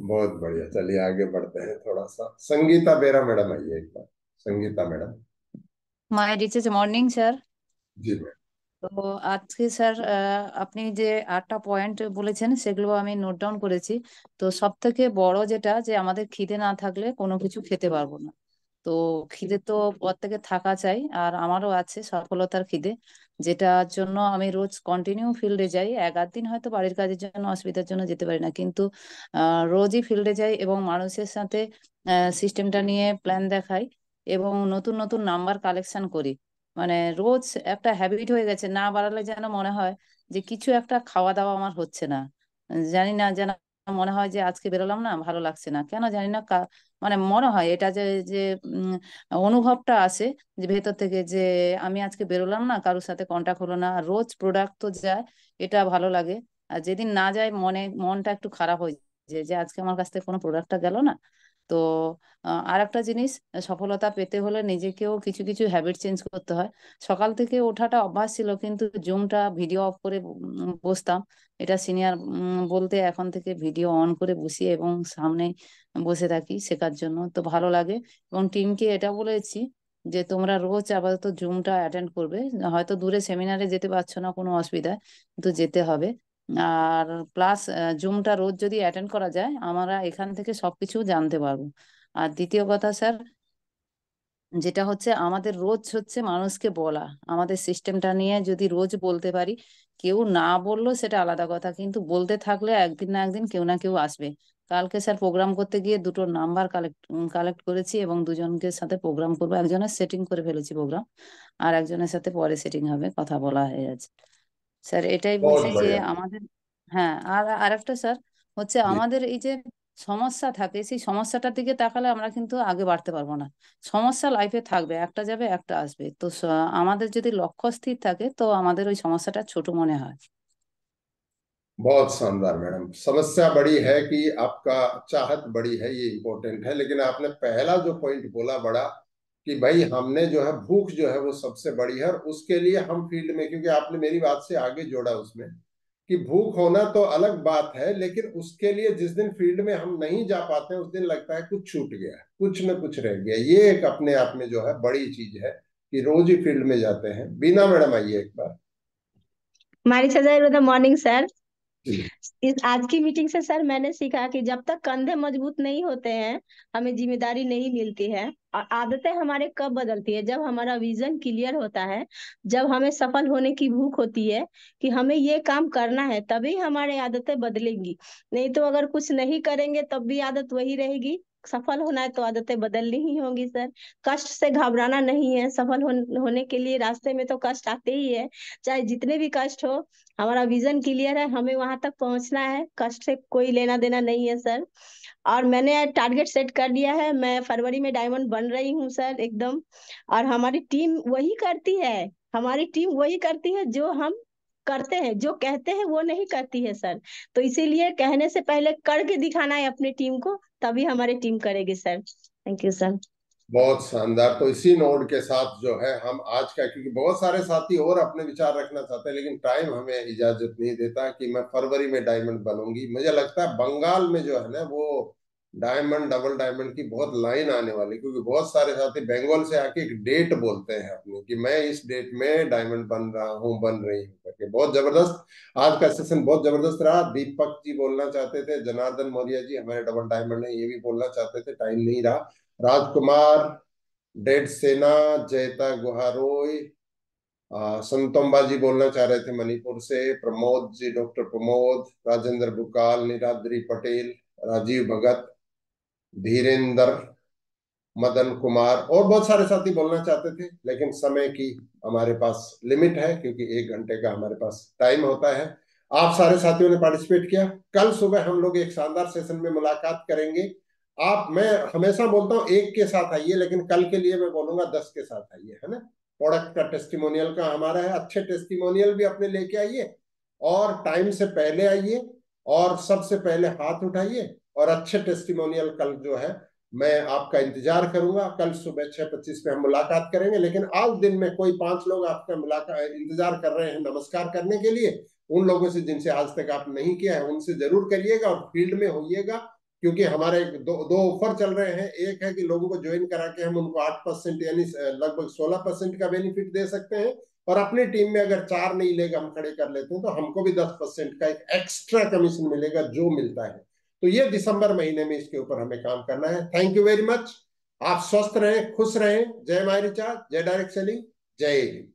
बहुत बढ़िया। चलिए आगे बढ़ते हैं थोड़ा सा। संगीता बेरा मैडम आइए एक बार। संगीता मैडम। মাই রিচেস মর্নিং স্যার। जी मैम। তো আজকে স্যার আপনি যে 8টা পয়েন্ট বলেছেন সেগুলো আমি নোট ডাউন করেছি। তো সব থেকে বড় যেটা, যে আমাদের খিদে না থাকলে কোনো কিছু খেতে পারবো না। তো খিদে তো প্রত্যেকের থাকা চাই, আর আমারও আছে সফলতার খিদে, যেটার জন্য আমি রোজ কন্টিনিউ ফিল্ডে যাই। এক আধ দিন হয়তো বাড়ির কাজের জন্য অসুবিধার জন্য যেতে পারি না, কিন্তু রোজই ফিল্ডে যাই এবং মানুষের সাথে সিস্টেমটা নিয়ে প্ল্যান দেখাই এবং নতুন নতুন নাম্বার কালেকশন করি। মানে রোজ একটা হ্যাবিট হয়ে গেছে, না বাড়ালে যেন মনে হয় যে কিছু একটা খাওয়া দাওয়া আমার হচ্ছে না। জানি না, যেন মনে হয় যে আজকে বেরোলাম না, ভালো লাগছে না, কেন জানি না। মানে মনে হয় এটা যে যে উম, অনুভবটা আসে যে ভেতর থেকে, যে আমি আজকে বেরোলাম না, কারোর সাথে কন্টাক্ট হলো না, রোজ প্রোডাক্ট তো যায়, এটা ভালো লাগে। আর যেদিন না যায় মনটা একটু খারাপ হয়ে যায় যে আজকে আমার কাছ থেকে কোনো প্রোডাক্টটা গেল না। তো আর একটা জিনিস, সফলতা পেতে হলে নিজেকেও কিছু কিছু হ্যাবিট চেঞ্জ করতে হয়। সকাল থেকে ওঠাটা অভ্যাস ছিল, কিন্তু জুমটা ভিডিও অফ করে বসতাম। এটা সিনিয়র বলতে এখন থেকে ভিডিও অন করে বসিয়ে এবং সামনে বসে থাকি শেখার জন্য, তো ভালো লাগে। এবং টিমকে এটা বলেছি যে তোমরা রোজ আপাতত জুমটা অ্যাটেন্ড করবে। হয়তো দূরে সেমিনারে যেতে পারছো না, কোনো অসুবিধা, কিন্তু যেতে হবে। আর প্লাস জুমটা রোজ যদি অ্যাটেন্ড করা যায়, আমরা এখান থেকে সবকিছু জানতে পারবো। আর দ্বিতীয় কথা স্যার, যেটা হচ্ছে আমাদের রোজ হচ্ছে মানুষকে বলা, আমাদের সিস্টেমটা নিয়ে যদি রোজ বলতে পারি, কেউ না বললো সেটা আলাদা কথা, কিন্তু বলতে থাকলে একদিন না একদিন কেউ না কেউ আসবে। কালকে স্যার প্রোগ্রাম করতে গিয়ে দুটো নাম্বার কালেক্ট করেছি এবং দুজনকে সাথে প্রোগ্রাম করবো। একজনের সেটিং করে ফেলেছি প্রোগ্রাম, আর একজনের সাথে পরে সেটিং হবে, কথা বলা হয়ে আছে। স্যার এটাই বলছি बहुत যে बढ़िया। আমাদের, হ্যাঁ, আর আরেকটা স্যার হচ্ছে जी। আমাদের এই যে সমস্যা থাকে, সেই সমস্যাটার দিকে তাকালে আমরা কিন্তু আগে বাড়তে পারবো না। সমস্যা লাইফে থাকবে, একটা যাবে একটা আসবে, তো আমাদের যদি লক্ষ্য স্থির থাকে তো আমাদের ওই সমস্যাটা ছোট মনে হয়। बहुत शानदार मैडम। समस्या बड़ी है कि आपका चाहत बड़ी है, ये इम्पोर्टेंट है, लेकिन आपने पहला जो पॉइंट बोला बड़ा कि भाई हमने जो है भूख जो है वो सबसे बड़ी है, और उसके लिए हम फील्ड में, क्योंकि आपने मेरी बात से आगे जोड़ा उसमें कि भूख होना तो अलग बात है, लेकिन उसके लिए जिस दिन फील्ड में हम नहीं जा पाते हैं उस दिन लगता है कुछ छूट गया, कुछ न कुछ रह गया। ये एक अपने आप में जो है बड़ी चीज है कि रोज ही फील्ड में जाते हैं। बीना मैडम आइए एक बार। Good morning sir. जी। इस आज की मीटिंग से सर मैंने सीखा कि जब तक कंधे मजबूत नहीं होते हैं हमें जिम्मेदारी नहीं मिलती है। और आदतें हमारे कब बदलती है, जब हमारा विजन क्लियर होता है, जब हमें सफल होने की भूख होती है कि हमें ये काम करना है, तभी हमारी आदतें बदलेंगी। नहीं तो अगर कुछ नहीं करेंगे तब भी आदत वही रहेगी। सफल होना है तो आदतें बदलनी ही होंगी सर। कष्ट से घबराना नहीं है, सफल होने के लिए रास्ते में तो कष्ट आते ही है। चाहे जितने भी कष्ट हो, हमारा विजन क्लियर है, हमें वहां तक पहुंचना है, कष्ट से कोई लेना देना नहीं है सर। और मैंने टारगेट सेट कर दिया है, मैं फरवरी में डायमंड बन रही हूँ सर एकदम। और हमारी टीम वही करती है, हमारी टीम वही करती है जो हम करते हैं, जो कहते हैं वो नहीं करती है सर। तो इसीलिए कहने से पहले करके दिखाना है अपनी टीम को, तभी हमारी टीम करेगी सर। Thank you sir. बहुत शानदार। तो इसी नोट के साथ जो है हम आज का, क्योंकि बहुत सारे साथी और अपने विचार रखना चाहते हैं लेकिन टाइम हमें इजाजत नहीं देता कि मैं फरवरी में डायमंड बनूंगी। मुझे लगता है बंगाल में जो है ना वो डायमंड, डबल डायमंड की बहुत लाइन आने वाली, क्योंकि बहुत सारे साथी बंगाल से आके एक डेट बोलते हैं अपनी कि मैं इस डेट में डायमंड बन रहा हूँ, बन रही हूँ करके। बहुत जबरदस्त आज का सेशन, बहुत जबरदस्त रहा। दीपक जी बोलना चाहते थे, जनार्दन मौर्य जी हमारे डबल डायमंड है, ये भी बोलना चाहते थे, टाइम नहीं रहा। राजकुमार, डेड सेना, जयता गुहारोय, संतोम्बा जी बोलना चाह रहे थे मणिपुर से, प्रमोद जी, डॉक्टर प्रमोद, राजेंद्र बुकाल, निराद्री पटेल, राजीव भगत, धीरेन्द्र, मदन कुमार, और बहुत सारे साथी बोलना चाहते थे, लेकिन समय की हमारे पास लिमिट है क्योंकि 1 घंटे का हमारे पास टाइम होता है। आप सारे साथियों ने पार्टिसिपेट किया। कल सुबह हम लोग एक शानदार सेशन में मुलाकात करेंगे। मैं हमेशा बोलता हूँ 1 के साथ आइए, लेकिन कल के लिए मैं बोलूंगा 10 के साथ आइए, है ना। प्रोडक्ट का टेस्टिमोनियल का हमारा है, अच्छे टेस्टिमोनियल भी अपने लेके आइए, और टाइम से पहले आइए, और सबसे पहले हाथ उठाइए, और अच्छे टेस्टिमोनियल कल जो है मैं आपका इंतजार करूंगा। कल सुबह 6:25 पे हम मुलाकात करेंगे। लेकिन आज दिन में कोई 5 लोग आपका मुलाकात इंतजार कर रहे हैं नमस्कार करने के लिए, उन लोगों से जिनसे आज तक आप नहीं किया है उनसे जरूर करिएगा और फील्ड में होइएगा, क्योंकि हमारे दो ऑफर चल रहे हैं। एक है कि लोगों को ज्वाइन करा के हम उनको 8% यानी लगभग 16% का बेनिफिट दे सकते हैं, और अपनी टीम में अगर 4 नहीं लेगा हम खड़े कर लेते हैं तो हमको भी 10% का एक एक्स्ट्रा कमीशन मिलेगा जो मिलता है। तो ये दिसंबर महीने में इसके ऊपर हमें काम करना है। Thank you very much. आप स्वस्थ रहें, खुश रहें। जय माय रिचार्ज, जय डायरेक्ट सेलिंग, जय हिंद।